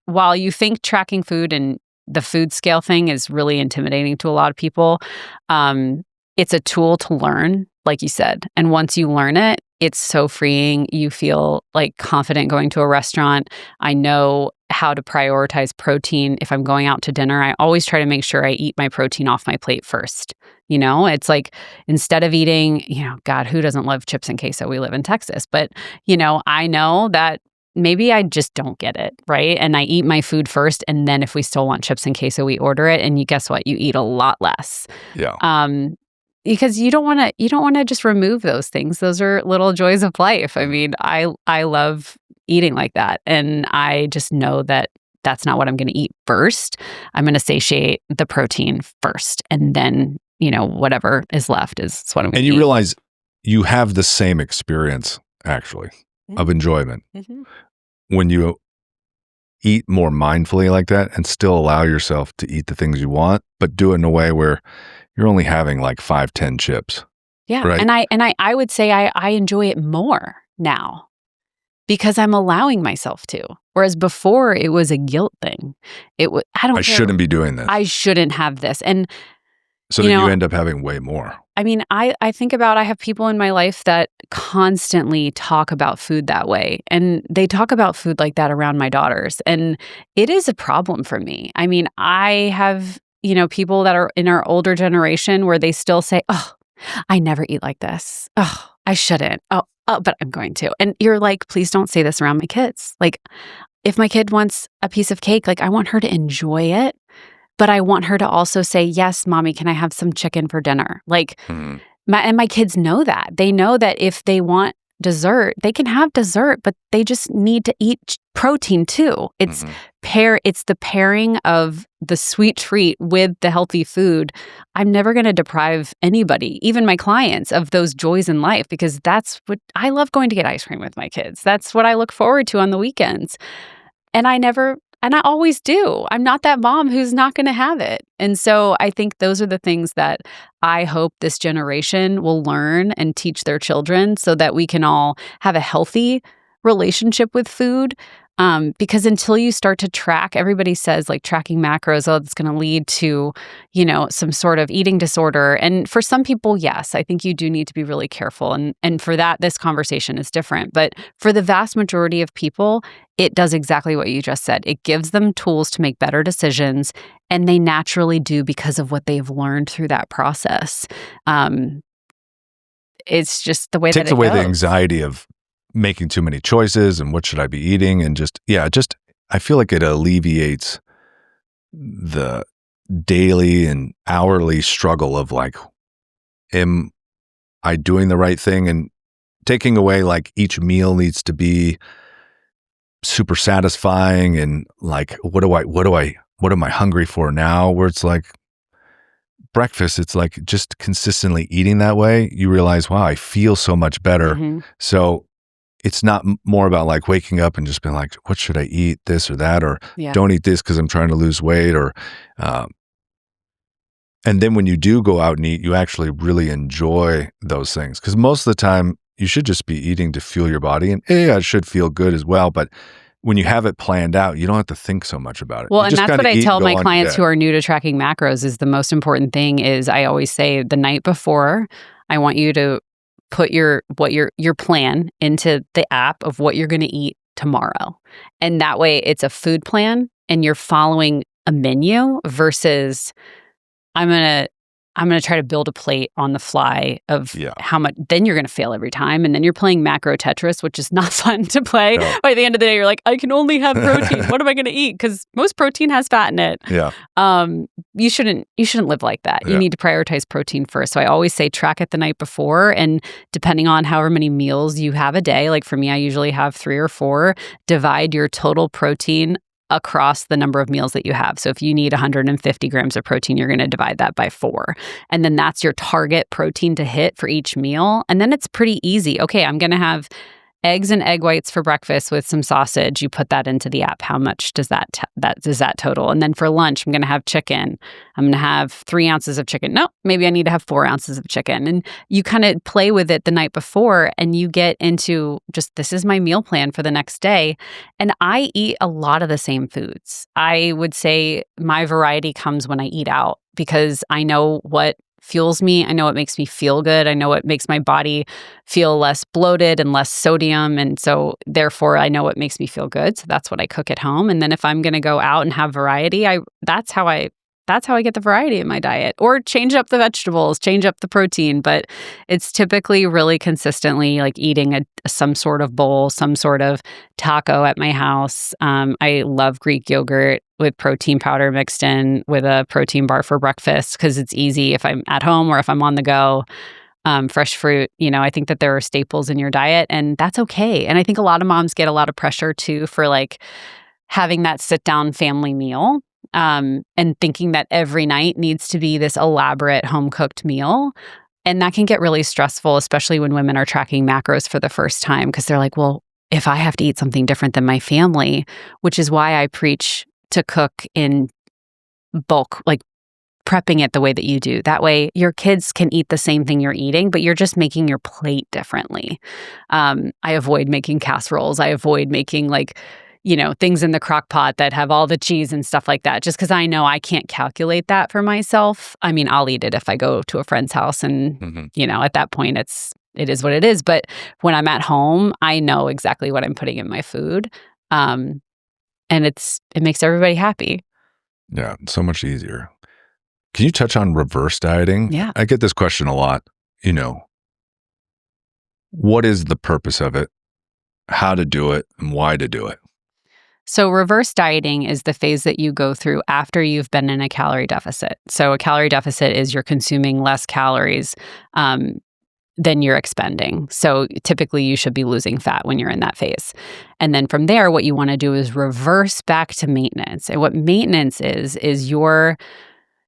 While you think tracking food and the food scale thing is really intimidating to a lot of people, it's a tool to learn, like you said. And once you learn it, it's so freeing. You feel like confident going to a restaurant. I know how to prioritize protein. If I'm going out to dinner, I always try to make sure I eat my protein off my plate first. It's like instead of eating, God, who doesn't love chips and queso? We live in Texas. But, I know that maybe I just don't get it, right? And I eat my food first. And then if we still want chips and queso, we order it. And guess what? You eat a lot less. Yeah. Because you don't want to just remove those things. Those are little joys of life. I mean, I love eating like that. And I just know that that's not what I'm going to eat first. I'm going to satiate the protein first. And then, whatever is left is what I'm going to eat. And you realize you have the same experience, actually, of enjoyment. Mm-hmm. When you eat more mindfully like that and still allow yourself to eat the things you want, but do it in a way where you're only having like 5-10 chips. Yeah. Right? And I would say I enjoy it more now because I'm allowing myself to. Whereas before it was a guilt thing. I shouldn't be doing this. I shouldn't have this. And so that you end up having way more. I mean, I think about, I have people in my life that constantly talk about food that way. And they talk about food like that around my daughters. And it is a problem for me. I mean, I have, people that are in our older generation where they still say, oh, I never eat like this. Oh, I shouldn't. Oh, but I'm going to. And you're like, please don't say this around my kids. Like, if my kid wants a piece of cake, like I want her to enjoy it. But I want her to also say, yes, mommy, can I have some chicken for dinner? Like, my kids know that. They know that if they want dessert, they can have dessert, but they just need to eat protein too. It's the pairing of the sweet treat with the healthy food. I'm never going to deprive anybody, even my clients, of those joys in life because that's what I love going to get ice cream with my kids. That's what I look forward to on the weekends. And I always do. I'm not that mom who's not going to have it. And so I think those are the things that I hope this generation will learn and teach their children so that we can all have a healthy relationship with food. Because until you start to track, everybody says like tracking macros, it's going to lead to, some sort of eating disorder. And for some people, yes, I think you do need to be really careful. And for that, this conversation is different. But for the vast majority of people, it does exactly what you just said. It gives them tools to make better decisions. And they naturally do because of what they've learned through that process. It's just the way that it goes. Takes away the anxiety of making too many choices and what should I be eating and I feel like it alleviates the daily and hourly struggle of like, am I doing the right thing? And taking away like each meal needs to be super satisfying and like, what am I hungry for now? Where it's like breakfast, it's like just consistently eating that way. You realize, wow, I feel so much better. Mm-hmm. So it's not more about like waking up and just being like, what should I eat, this or that, or don't eat this because I'm trying to lose weight, or and then when you do go out and eat, you actually really enjoy those things because most of the time you should just be eating to fuel your body, and it should feel good as well. But when you have it planned out, you don't have to think so much about it. Well, and that's what I tell my clients who are new to tracking macros is the most important thing is I always say the night before, I want you to put your plan into the app of what you're going to eat tomorrow. And that way it's a food plan and you're following a menu versus I'm going to try to build a plate on the fly of how much, then you're going to fail every time. And then you're playing macro Tetris, which is not fun to play. No. By the end of the day, you're like, I can only have protein. What am I going to eat? Because most protein has fat in it. Yeah. You shouldn't live like that. You need to prioritize protein first. So I always say track it the night before. And depending on however many meals you have a day, like for me, I usually have 3 or 4, divide your total protein across the number of meals that you have. So if you need 150 grams of protein, you're going to divide that by 4. And then that's your target protein to hit for each meal. And then it's pretty easy. Okay, I'm going to have eggs and egg whites for breakfast with some sausage. You put that into the app. How much does that total? And then for lunch, I'm going to have chicken. I'm going to have 3 ounces of chicken. No, maybe I need to have 4 ounces of chicken. And you kind of play with it the night before, and you get into just, this is my meal plan for the next day. And I eat a lot of the same foods. I would say my variety comes when I eat out, because I know what fuels me. I know what makes me feel good. I know what makes my body feel less bloated and less sodium. And so therefore I know what makes me feel good. So that's what I cook at home. And then if I'm going to go out and have variety, that's how I get the variety in my diet, or change up the vegetables, change up the protein. But it's typically really consistently like eating some sort of bowl, some sort of taco at my house. I love Greek yogurt with protein powder mixed in with a protein bar for breakfast, because it's easy if I'm at home or if I'm on the go. Fresh fruit, I think that there are staples in your diet, and that's okay. And I think a lot of moms get a lot of pressure too for like having that sit down family meal. And thinking that every night needs to be this elaborate home-cooked meal. And that can get really stressful, especially when women are tracking macros for the first time, because they're like, well, if I have to eat something different than my family, which is why I preach to cook in bulk, like prepping it the way that you do. That way your kids can eat the same thing you're eating, but you're just making your plate differently. I avoid making casseroles. I avoid making things in the crock pot that have all the cheese and stuff like that, just because I know I can't calculate that for myself. I mean, I'll eat it if I go to a friend's house and, at that point it is what it is. But when I'm at home, I know exactly what I'm putting in my food. And it makes everybody happy. Yeah, it's so much easier. Can you touch on reverse dieting? Yeah. I get this question a lot. What is the purpose of it? How to do it and why to do it? So reverse dieting is the phase that you go through after you've been in a calorie deficit. So a calorie deficit is you're consuming less calories than you're expending. So typically you should be losing fat when you're in that phase. And then from there, what you want to do is reverse back to maintenance. And what maintenance is your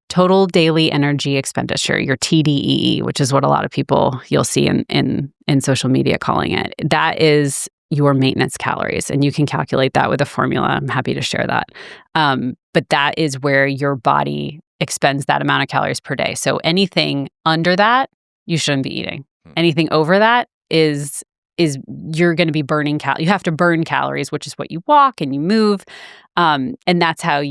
total daily energy expenditure, your TDEE, which is what a lot of people you'll see in social media calling it. That is your maintenance calories. And you can calculate that with a formula. I'm happy to share that. But that is where your body expends that amount of calories per day. So anything under that, you shouldn't be eating. Anything over that is you're going to be burning you have to burn calories, which is what you walk and you move. And that's how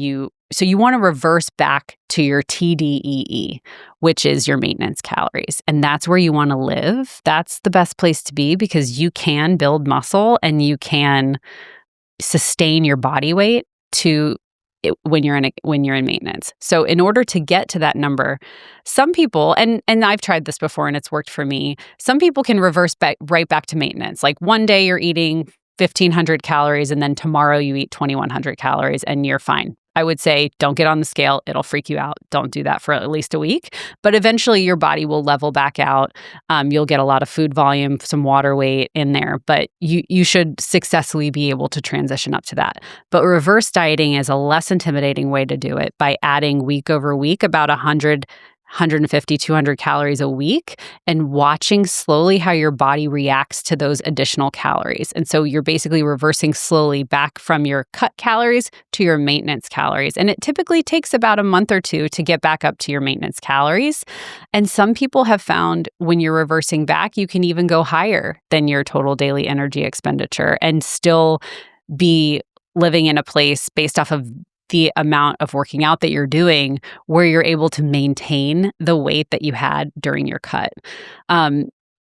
so you want to reverse back to your TDEE, which is your maintenance calories. And that's where you want to live. That's the best place to be, because you can build muscle and you can sustain your body weight when you're in maintenance. So in order to get to that number, some people, and I've tried this before and it's worked for me, some people can reverse right back to maintenance. Like one day you're eating 1,500 calories and then tomorrow you eat 2,100 calories and you're fine. I would say don't get on the scale. It'll freak you out. Don't do that for at least a week. But eventually your body will level back out. You'll get a lot of food volume, some water weight in there, but you should successfully be able to transition up to that. But reverse dieting is a less intimidating way to do it by adding week over week about 150, 200 calories a week and watching slowly how your body reacts to those additional calories. And so you're basically reversing slowly back from your cut calories to your maintenance calories. And it typically takes about a month or two to get back up to your maintenance calories. And some people have found when you're reversing back, you can even go higher than your total daily energy expenditure and still be living in a place based off of the amount of working out that you're doing where you're able to maintain the weight that you had during your cut.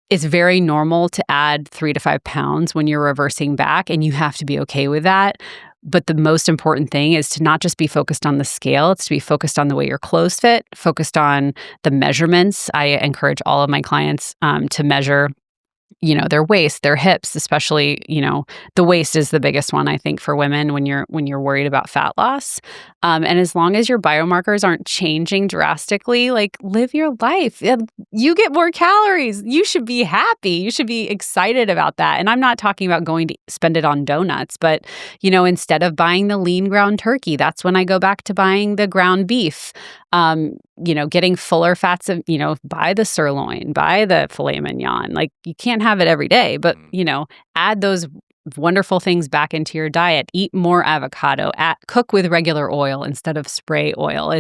It's very normal to add 3 to 5 pounds when you're reversing back, and you have to be okay with that. But the most important thing is to not just be focused on the scale, it's to be focused on the way your clothes fit, focused on the measurements. I encourage all of my clients to measure their waist, their hips, especially, the waist is the biggest one, I think, for women when you're worried about fat loss. And as long as your biomarkers aren't changing drastically, like live your life. You get more calories. You should be happy. You should be excited about that. And I'm not talking about going to spend it on donuts, but, instead of buying the lean ground turkey, that's when I go back to buying the ground beef. getting fuller fats of, buy the sirloin, buy the filet mignon. Like you can't have it every day, but, add those wonderful things back into your diet. Eat more avocado, cook with regular oil instead of spray oil.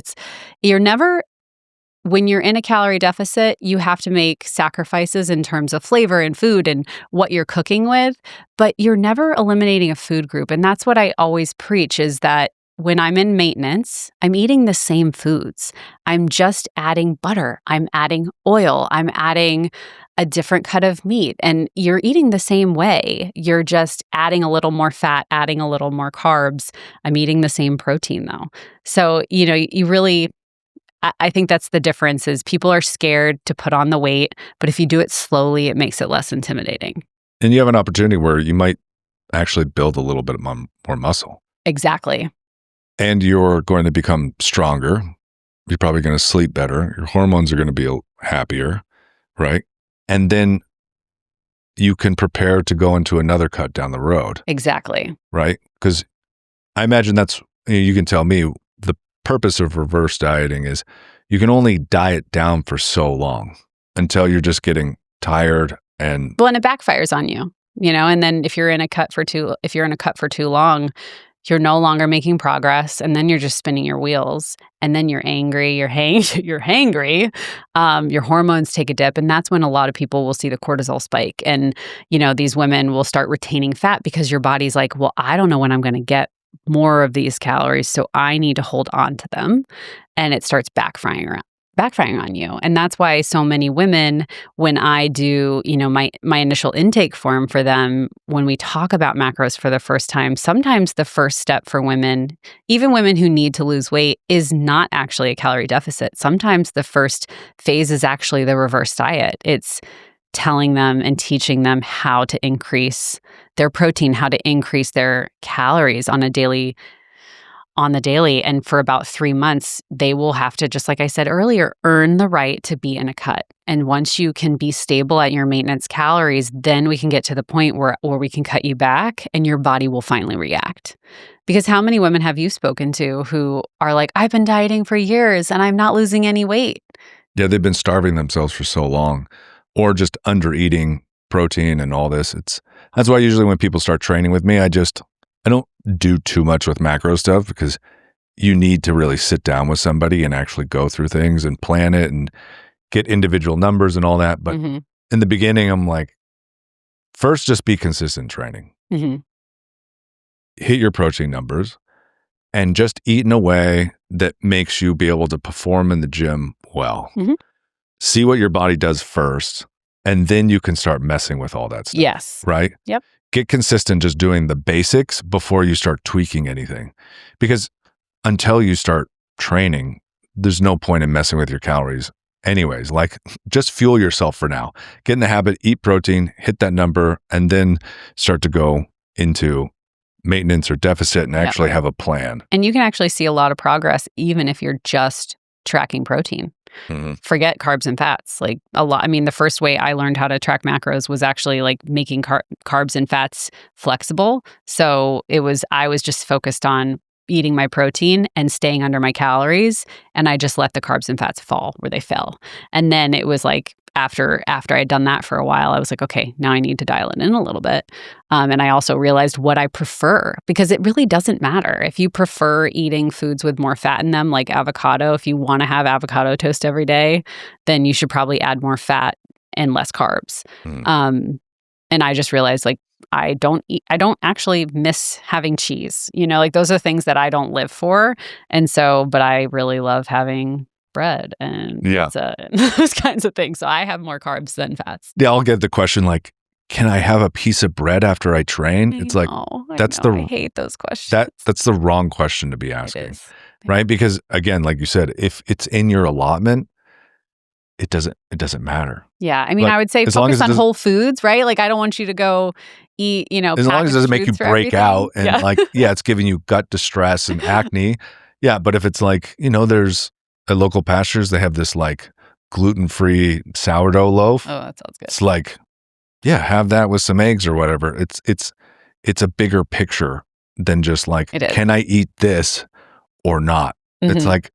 When you're in a calorie deficit, you have to make sacrifices in terms of flavor and food and what you're cooking with, but you're never eliminating a food group. And that's what I always preach is that when I'm in maintenance, I'm eating the same foods. I'm just adding butter. I'm adding oil. I'm adding a different cut of meat. And you're eating the same way. You're just adding a little more fat, adding a little more carbs. I'm eating the same protein though. So, you really... I think that's the difference is people are scared to put on the weight, but if you do it slowly, it makes it less intimidating. And you have an opportunity where you might actually build a little bit more muscle. Exactly. And you're going to become stronger. You're probably going to sleep better. Your hormones are going to be happier, right? And then you can prepare to go into another cut down the road. Exactly. Right? Because I imagine you can tell me, purpose of reverse dieting is you can only diet down for so long until you're just getting tired and it backfires on you, and then if you're in a cut for too long, you're no longer making progress, and then you're just spinning your wheels, and then you're angry, you're hangry, your hormones take a dip, and that's when a lot of people will see the cortisol spike, and these women will start retaining fat because your body's like, well, I don't know when I'm going to get more of these calories, so I need to hold on to them, and it starts backfiring on you. And that's why so many women, when I do, my initial intake form for them, when we talk about macros for the first time, sometimes the first step for women, even women who need to lose weight, is not actually a calorie deficit. Sometimes the first phase is actually the reverse diet. It's telling them and teaching them how to increase their protein, how to increase their calories on the daily. And for about 3 months, they will have to, just like I said earlier, earn the right to be in a cut. And once you can be stable at your maintenance calories, then we can get to the point where we can cut you back and your body will finally react. Because how many women have you spoken to who are like, I've been dieting for years and I'm not losing any weight? Yeah, they've been starving themselves for so long. Or just under eating protein and all this. That's why usually when people start training with me, I don't do too much with macro stuff because you need to really sit down with somebody and actually go through things and plan it and get individual numbers and all that. But in the beginning, I'm like, first, just be consistent training. Mm-hmm. Hit your protein numbers and just eat in a way that makes you be able to perform in the gym well. Mm-hmm. See what your body does first, and then you can start messing with all that stuff. Yes. Right? Yep. Get consistent just doing the basics before you start tweaking anything. Because until you start training, there's no point in messing with your calories anyways. Like, just fuel yourself for now. Get in the habit, eat protein, hit that number, and then start to go into maintenance or deficit and actually have a plan. And you can actually see a lot of progress even if you're just tracking protein. Mm-hmm. Forget carbs and fats. Like a lot. I mean, the first way I learned how to track macros was actually like making carbs and fats flexible. So I was just focused on eating my protein and staying under my calories. And I just let the carbs and fats fall where they fell. And then it was like, after I'd done that for a while, I was like, okay, now I need to dial it in a little bit. And I also realized what I prefer, because it really doesn't matter. If you prefer eating foods with more fat in them, like avocado, if you want to have avocado toast every day, then you should probably add more fat and less carbs. And I just realized like, I don't actually miss having cheese. Like those are things that I don't live for. And so, but I really love having bread and pizza and those kinds of things. So I have more carbs than fats. Yeah, I'll get the question like, can I have a piece of bread after I train? I hate those questions. That's the wrong question to be asking, right? Because again, like you said, if it's in your allotment, it doesn't matter. Yeah, I mean, I would say focus on whole foods, right? Like I don't want you to go eat, as long as it doesn't make you break out and it's giving you gut distress and acne. Yeah, but if it's like, there's at local pastures, they have this like gluten-free sourdough loaf. Oh, that sounds good. It's like, have that with some eggs or whatever. It's a bigger picture than just like, can I eat this or not? Mm-hmm. It's like,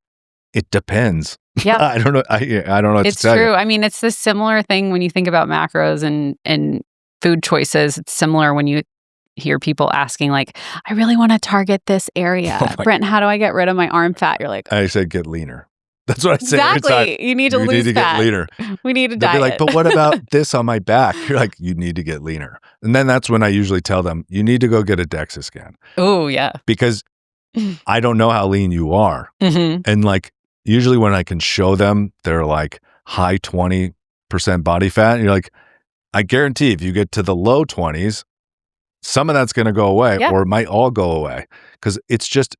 it depends. Yeah. I don't know. I don't know what It's to tell true. you. I mean, it's the similar thing when you think about macros and food choices. It's similar when you hear people asking like, I really want to target this area. Oh my Brent, how do I get rid of my arm fat? You're like, I said get leaner. That's what I say every time. exactly. You need to You lose need to fat. get leaner. We need a They'll diet. be like, but what about this on my back? You're like, you need to get leaner. And then that's when I usually tell them, you need to go get a DEXA scan. Oh, yeah. Because I don't know how lean you are. Mm-hmm. And like, usually when I can show them they're like high 20% body fat, you're like, I guarantee if you get to the low 20s, some of that's going to go away or it might all go away. Because it's just,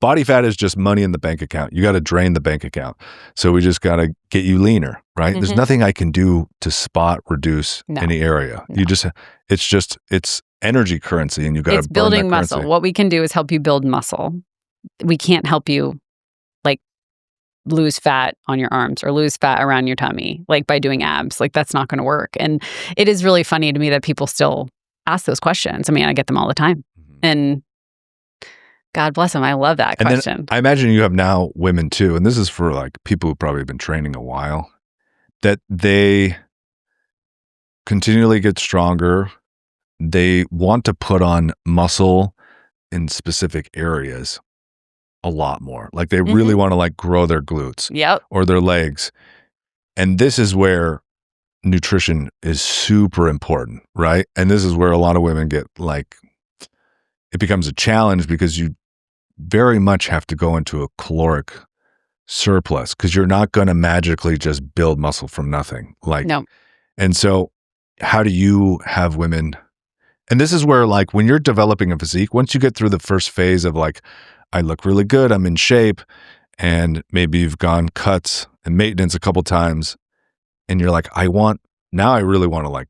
body fat is just money in the bank account. You got to drain the bank account. So we just got to get you leaner, right? There's nothing I can do to spot reduce any area. You just, it's energy currency and you got to burn that building currency. muscle. What we can do is help you build muscle. We can't help you like lose fat on your arms or lose fat around your tummy, like by doing abs. Like that's not going to work. And it is really funny to me that people still ask those questions. I mean, I get them all the time. And God bless them. I love that question. Then I imagine you have now women too, and this is for like people who probably have been training a while, that they continually get stronger. They want to put on muscle in specific areas a lot more. Like they really want to like grow their glutes or their legs. And this is where nutrition is super important, right? And this is where a lot of women get like, it becomes a challenge because you very much have to go into a caloric surplus because you're not going to magically just build muscle from nothing. Like, no. And so how do you have women? And this is where like when you're developing a physique, once you get through the first phase of like, I look really good, I'm in shape, and maybe you've gone cuts and maintenance a couple times, and you're like, now I really want to like,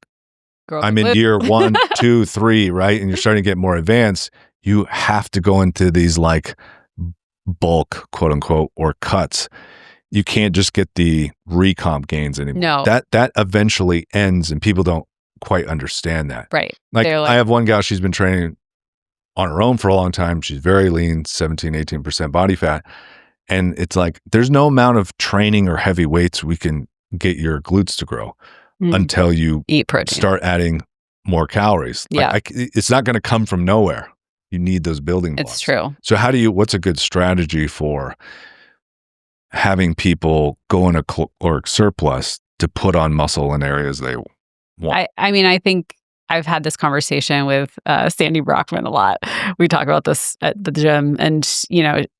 I'm in year 1, 2, 3, right? And you're starting to get more advanced. You have to go into these like bulk, quote unquote, or cuts. You can't just get the recomp gains anymore. No. That eventually ends, and people don't quite understand that. Right. Like I have one gal, she's been training on her own for a long time. She's very lean, 17, 18% body fat. And it's like, there's no amount of training or heavy weights we can get your glutes to grow until you eat protein, start adding more calories. Like it's not going to come from nowhere. You need those building blocks. It's true. So what's a good strategy for having people go in a caloric surplus to put on muscle in areas they want? I mean, I think I've had this conversation with Sandy Brockman a lot. We talk about this at the gym, and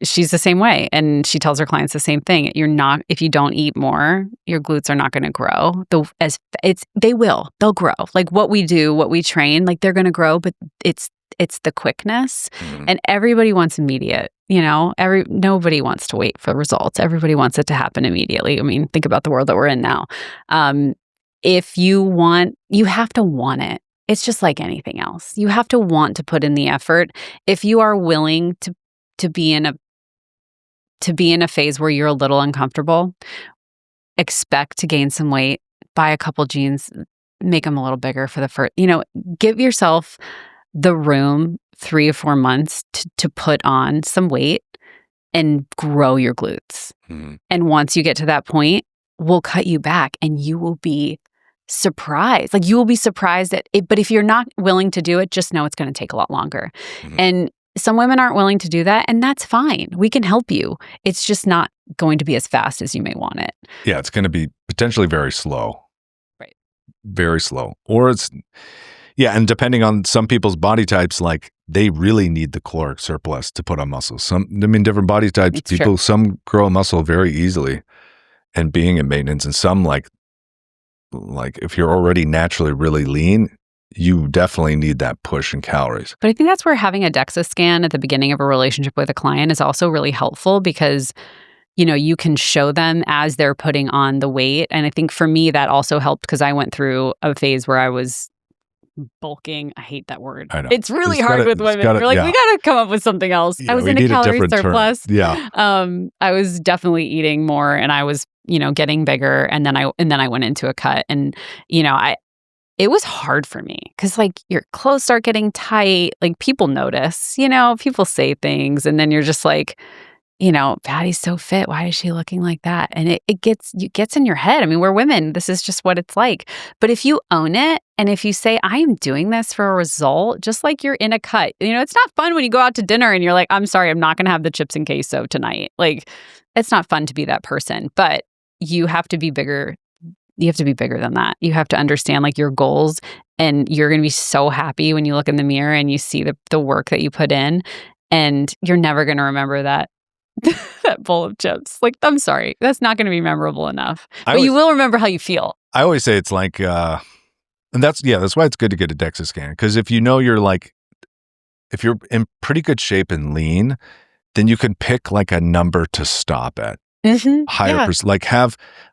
she's the same way, and she tells her clients the same thing. If you don't eat more, your glutes are not going to grow. They'll grow. Like what we do, what we train, like they're going to grow, but it's the quickness, and everybody wants immediate. Nobody wants to wait for results. Everybody wants it to happen immediately. I mean, think about the world that we're in now. If you want, you have to want it. It's just like anything else. You have to want to put in the effort. If you are willing to be in a phase where you're a little uncomfortable, expect to gain some weight, buy a couple jeans, make them a little bigger for the first, give yourself the room 3 or 4 months to put on some weight and grow your glutes. And once you get to that point, we'll cut you back and you will be surprised. Like you will be surprised at it. But if you're not willing to do it, just know it's going to take a lot longer. And some women aren't willing to do that, and that's fine. We can help you. It's just not going to be as fast as you may want it. Yeah, it's going to be potentially very slow. Right. Very slow. Or and depending on some people's body types, like they really need the caloric surplus to put on muscle. Different body types, some grow muscle very easily and being in maintenance, and some like if you're already naturally really lean, you definitely need that push in calories. But I think that's where having a DEXA scan at the beginning of a relationship with a client is also really helpful because, you can show them as they're putting on the weight. And I think for me, that also helped because I went through a phase where I was bulking. I hate that word. I know. It's really hard with women. We're like, we got to come up with something else. I was in a calorie surplus. Yeah. I was definitely eating more, and I was, getting bigger. And then I went into a cut, and it was hard for me because like your clothes start getting tight. Like people notice, people say things, and then you're just like, Patty's so fit. Why is she looking like that? And it gets in your head. I mean, we're women. This is just what it's like. But if you own it and if you say, I am doing this for a result, just like you're in a cut, it's not fun when you go out to dinner and you're like, I'm sorry, I'm not going to have the chips and queso tonight. Like, it's not fun to be that person, but you have to be bigger. You have to be bigger than that. You have to understand like your goals, and you're going to be so happy when you look in the mirror and you see the work that you put in, and you're never going to remember that bowl of chips. Like, I'm sorry, that's not going to be memorable enough. But you will remember how you feel. I always say it's like, and that's why it's good to get a DEXA scan, because if if you're in pretty good shape and lean, then you can pick like a number to stop at. Higher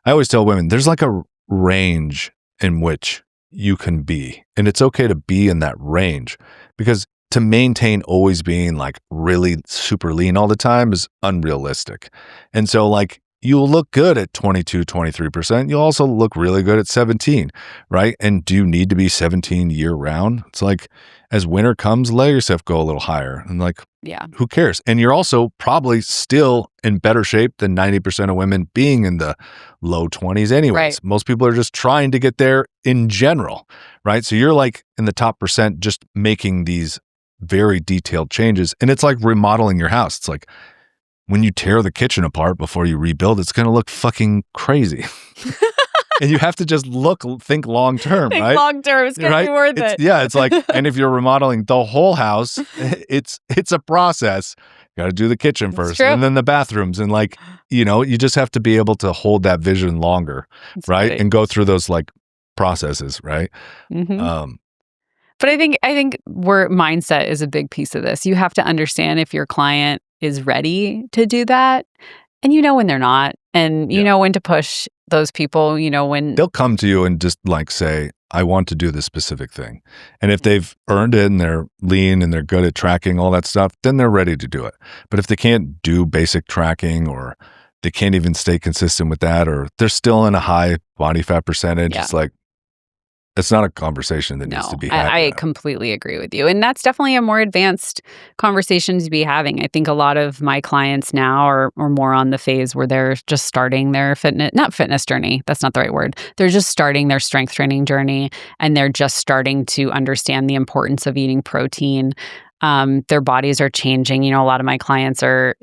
I always tell women, there's like a range in which you can be, and it's okay to be in that range, because to maintain always being like really super lean all the time is unrealistic. And so like you'll look good at 22, 23%. You'll also look really good at 17, right? And do you need to be 17 year round? It's like, as winter comes, let yourself go a little higher. And like, who cares? And you're also probably still in better shape than 90% of women being in the low 20s anyways. Right. Most people are just trying to get there in general, right? So you're like in the top percent just making these very detailed changes. And it's like remodeling your house. It's like when you tear the kitchen apart before you rebuild, it's going to look fucking crazy. And you have to just think long term, right? Long term, it's going to be worth it. Yeah, it's like, and if you're remodeling the whole house, it's a process. You got to do the kitchen first, and then the bathrooms, and like, you just have to be able to hold that vision longer, right? And go through those like processes, right? Mm-hmm. But I think mindset is a big piece of this. You have to understand if your client is ready to do that, and when they're not, and you know when to push those people, when they'll come to you and just like say, I want to do this specific thing. And if they've earned it and they're lean and they're good at tracking all that stuff, then they're ready to do it. But if they can't do basic tracking, or they can't even stay consistent with that, or they're still in a high body fat percentage, it's like, it's not a conversation that needs to be had. I completely agree with you. And that's definitely a more advanced conversation to be having. I think a lot of my clients now are more on the phase where they're just starting their not fitness journey. That's not the right word. They're just starting their strength training journey, and they're just starting to understand the importance of eating protein. Their bodies are changing. A lot of my clients are,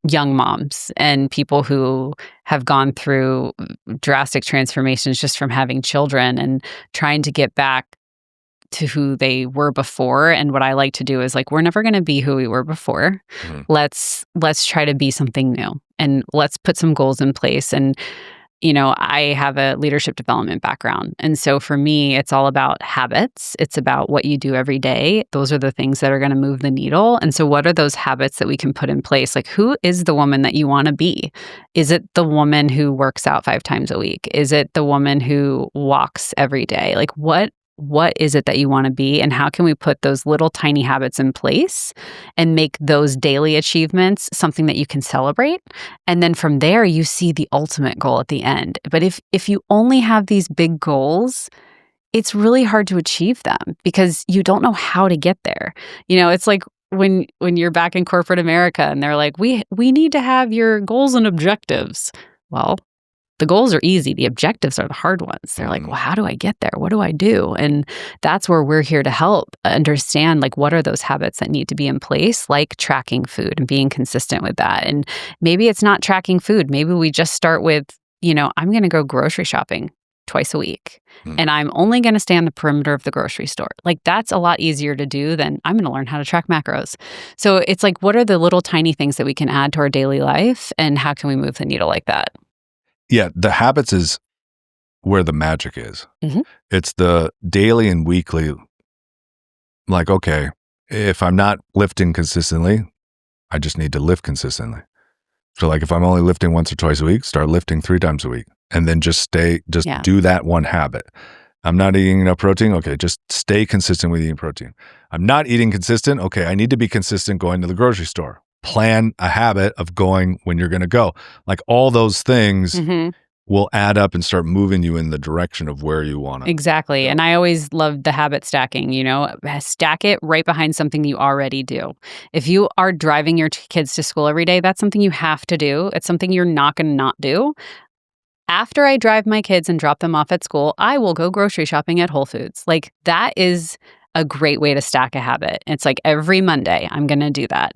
young moms and people who have gone through drastic transformations just from having children and trying to get back to who they were before. And what I like to do is like, we're never going to be who we were before. Mm-hmm. Let's try to be something new, and let's put some goals in place. And I have a leadership development background. And so for me, it's all about habits. It's about what you do every day. Those are the things that are going to move the needle. And so what are those habits that we can put in place? Like, who is the woman that you want to be? Is it the woman who works out 5 times a week? Is it the woman who walks every day? Like, what is it that you want to be, and how can we put those little tiny habits in place and make those daily achievements something that you can celebrate? And then from there, you see the ultimate goal at the end. But if you only have these big goals, it's really hard to achieve them because you don't know how to get there. It's like when you're back in corporate America and they're like, we need to have your goals and objectives. Well, the goals are easy. The objectives are the hard ones. They're like, well, how do I get there? What do I do? And that's where we're here to help understand, like, what are those habits that need to be in place, like tracking food and being consistent with that. And maybe it's not tracking food. Maybe we just start with, I'm going to go grocery shopping twice a week. And I'm only going to stay on the perimeter of the grocery store. Like, that's a lot easier to do than I'm going to learn how to track macros. So it's like, what are the little tiny things that we can add to our daily life? And how can we move the needle like that? Yeah, the habits is where the magic is. Mm-hmm. It's the daily and weekly, like, okay, if I'm not lifting consistently, I just need to lift consistently. So like if I'm only lifting once or twice a week, start lifting 3 times a week, and then just do that one habit. I'm not eating enough protein. Okay, just stay consistent with eating protein. I'm not eating consistent. Okay, I need to be consistent going to the grocery store. Plan a habit of going when you're going to go. Like all those things will add up and start moving you in the direction of where you want to. Exactly. And I always loved the habit stacking, stack it right behind something you already do. If you are driving your kids to school every day, that's something you have to do. It's something you're not going to not do. After I drive my kids and drop them off at school, I will go grocery shopping at Whole Foods. Like, that is a great way to stack a habit. It's like every Monday, I'm going to do that.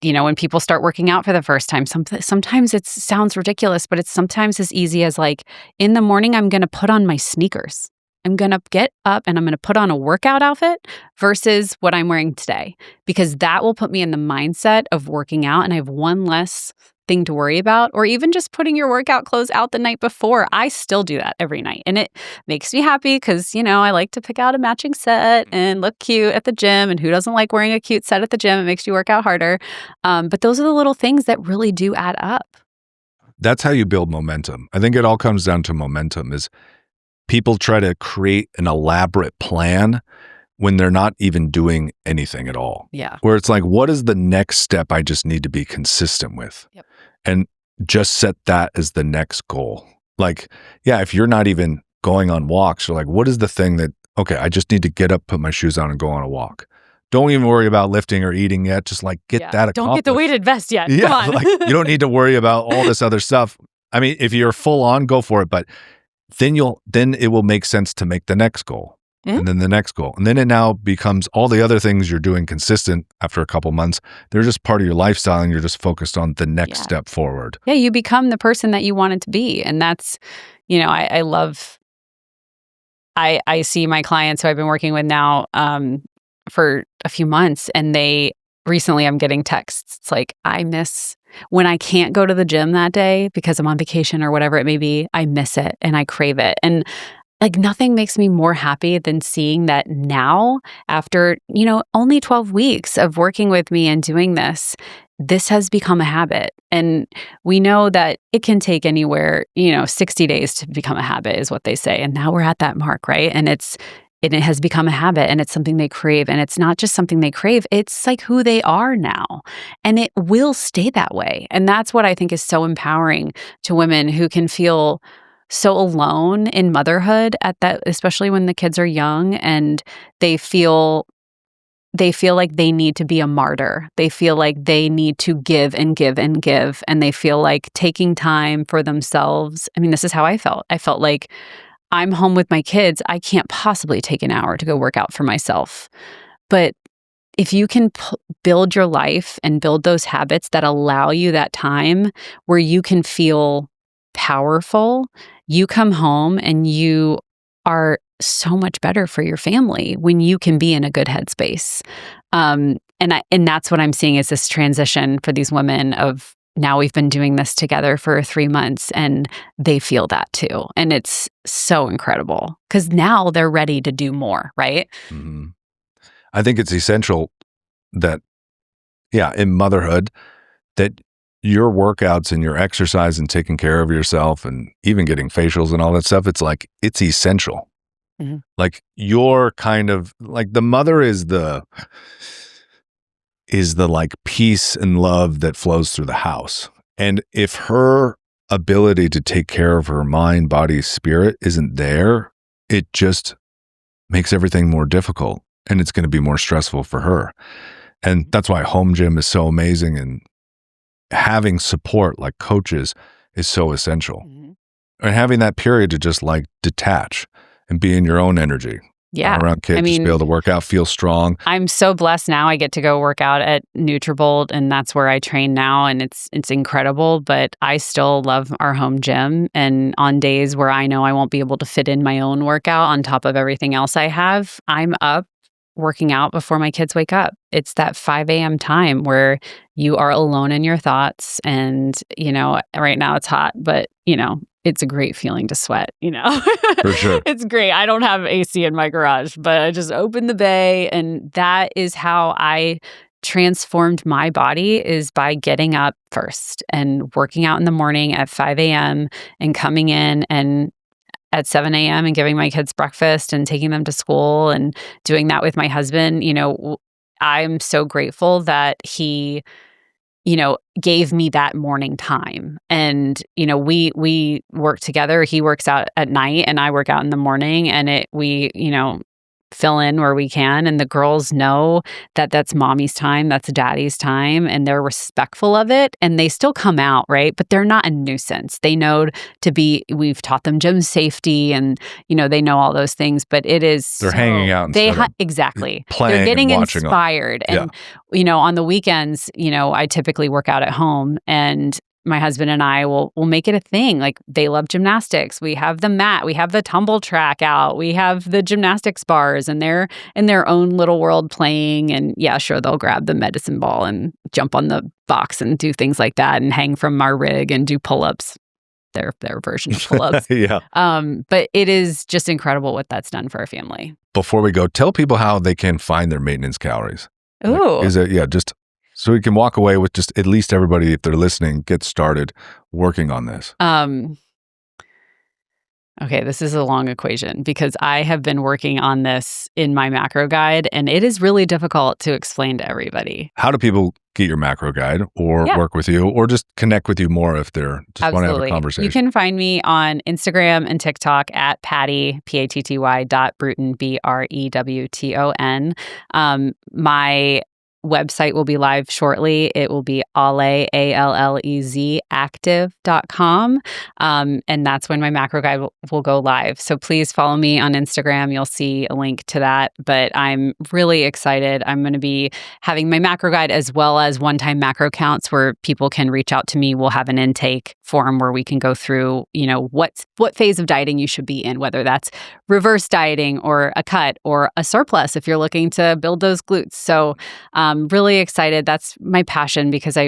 When people start working out for the first time, sometimes it sounds ridiculous, but it's sometimes as easy as like, in the morning, I'm going to put on my sneakers. I'm going to get up and I'm going to put on a workout outfit versus what I'm wearing today, because that will put me in the mindset of working out and I have one less thing to worry about, or even just putting your workout clothes out the night before. I still do that every night. And it makes me happy because, I like to pick out a matching set and look cute at the gym. And who doesn't like wearing a cute set at the gym? It makes you work out harder. But those are the little things that really do add up. That's how you build momentum. I think it all comes down to momentum. Is people try to create an elaborate plan when they're not even doing anything at all. Yeah. Where it's like, what is the next step I just need to be consistent with? Yep. And just set that as the next goal. Like, yeah, if you're not even going on walks, you're like, what is the thing that, okay, I just need to get up, put my shoes on and go on a walk. Don't even worry about lifting or eating yet. Just like get that accomplished. Don't get the weighted vest yet. Yeah, Come on. like, you don't need to worry about all this other stuff. I mean, if you're full on, go for it. But then it will make sense to make the next goal. Mm-hmm. And then the next goal. And then it now becomes all the other things you're doing consistent after a couple months. They're just part of your lifestyle and you're just focused on the next step forward. Yeah, you become the person that you wanted to be. And that's, I see my clients who I've been working with now for a few months, and recently I'm getting texts. It's like, I miss when I can't go to the gym that day because I'm on vacation or whatever it may be. I miss it and I crave it. And like, nothing makes me more happy than seeing that now, after, only 12 weeks of working with me and doing this has become a habit. And we know that it can take anywhere, 60 days to become a habit is what they say. And now we're at that mark, right? And it has become a habit, and it's something they crave. And it's not just something they crave, it's like who they are now. And it will stay that way. And that's what I think is so empowering to women who can feel so alone in motherhood at that, especially when the kids are young and they feel like they need to be a martyr. They feel like they need to give and give and give. And they feel like taking time for themselves. I mean, this is how I felt. I felt like, I'm home with my kids. I can't possibly take an hour to go work out for myself. But if you can build your life and build those habits that allow you that time where you can feel powerful, you come home and you are so much better for your family when you can be in a good headspace. And that's what I'm seeing is this transition for these women of, now we've been doing this together for 3 months and they feel that too. And it's so incredible because now they're ready to do more, right? Mm-hmm. I think it's essential that, in motherhood, that your workouts and your exercise and taking care of yourself and even getting facials and all that stuff, it's essential. Mm-hmm. Like, you're kind of like, the mother is the like peace and love that flows through the house. And if her ability to take care of her mind, body, spirit isn't there, it just makes everything more difficult and it's going to be more stressful for her. And that's why home gym is so amazing, and having support like coaches is so essential. Mm-hmm. And having that period to just like detach and be in your own energy. Yeah. Around kids, just be able to work out, feel strong. I'm so blessed now. I get to go work out at Nutrabolt, and that's where I train now, and it's incredible. But I still love our home gym. And on days where I know I won't be able to fit in my own workout on top of everything else I have, I'm up working out before my kids wake up. It's that 5 a.m. time where you are alone in your thoughts. And, right now it's hot, but, it's a great feeling to sweat, For sure. It's great. I don't have AC in my garage, but I just open the bay, and that is how I transformed my body, is by getting up first and working out in the morning at 5 a.m. and coming in and at 7 a.m. and giving my kids breakfast and taking them to school and doing that with my husband. I'm so grateful that he gave me that morning time. And, we work together. He works out at night and I work out in the morning, and we fill in where we can. And the girls know that that's mommy's time, that's daddy's time, and they're respectful of it. And they still come out, right? But they're not a nuisance. They know we've taught them gym safety, and, they know all those things, but it is. They're hanging out. Exactly. Playing, they're getting and inspired. And, on the weekends, I typically work out at home, and my husband and I will make it a thing. Like, they love gymnastics. We have the mat, we have the tumble track out, we have the gymnastics bars, and they're in their own little world playing. And yeah, sure, they'll grab the medicine ball and jump on the box and do things like that, and hang from our rig and do pull-ups. Their version of pull-ups. Yeah. But it is just incredible what that's done for our family. Before we go, tell people how they can find their maintenance calories. Ooh. Is it just so we can walk away with just at least everybody, if they're listening, get started working on this? Okay, this is a long equation because I have been working on this in my macro guide, and it is really difficult to explain to everybody. How do people get your macro guide or work with you or just connect with you more if they're just want to have a conversation? You can find me on Instagram and TikTok at Patty, Patty .Brewton, Brewton. My website will be live shortly. It will be Allez, Allez, active.com. And that's when my macro guide will go live. So please follow me on Instagram. You'll see a link to that. But I'm really excited. I'm going to be having my macro guide as well as one-time macro counts where people can reach out to me. We'll have an intake form where we can go through, what phase of dieting you should be in, whether that's reverse dieting or a cut or a surplus if you're looking to build those glutes. So I'm really excited. That's my passion because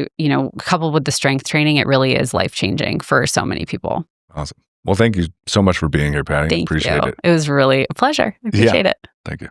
coupled with the strength training, it really is life-changing for so many people. Awesome. Well, thank you so much for being here, Patty. Thank Appreciate you. it. It was really a pleasure. I appreciate it. Thank you.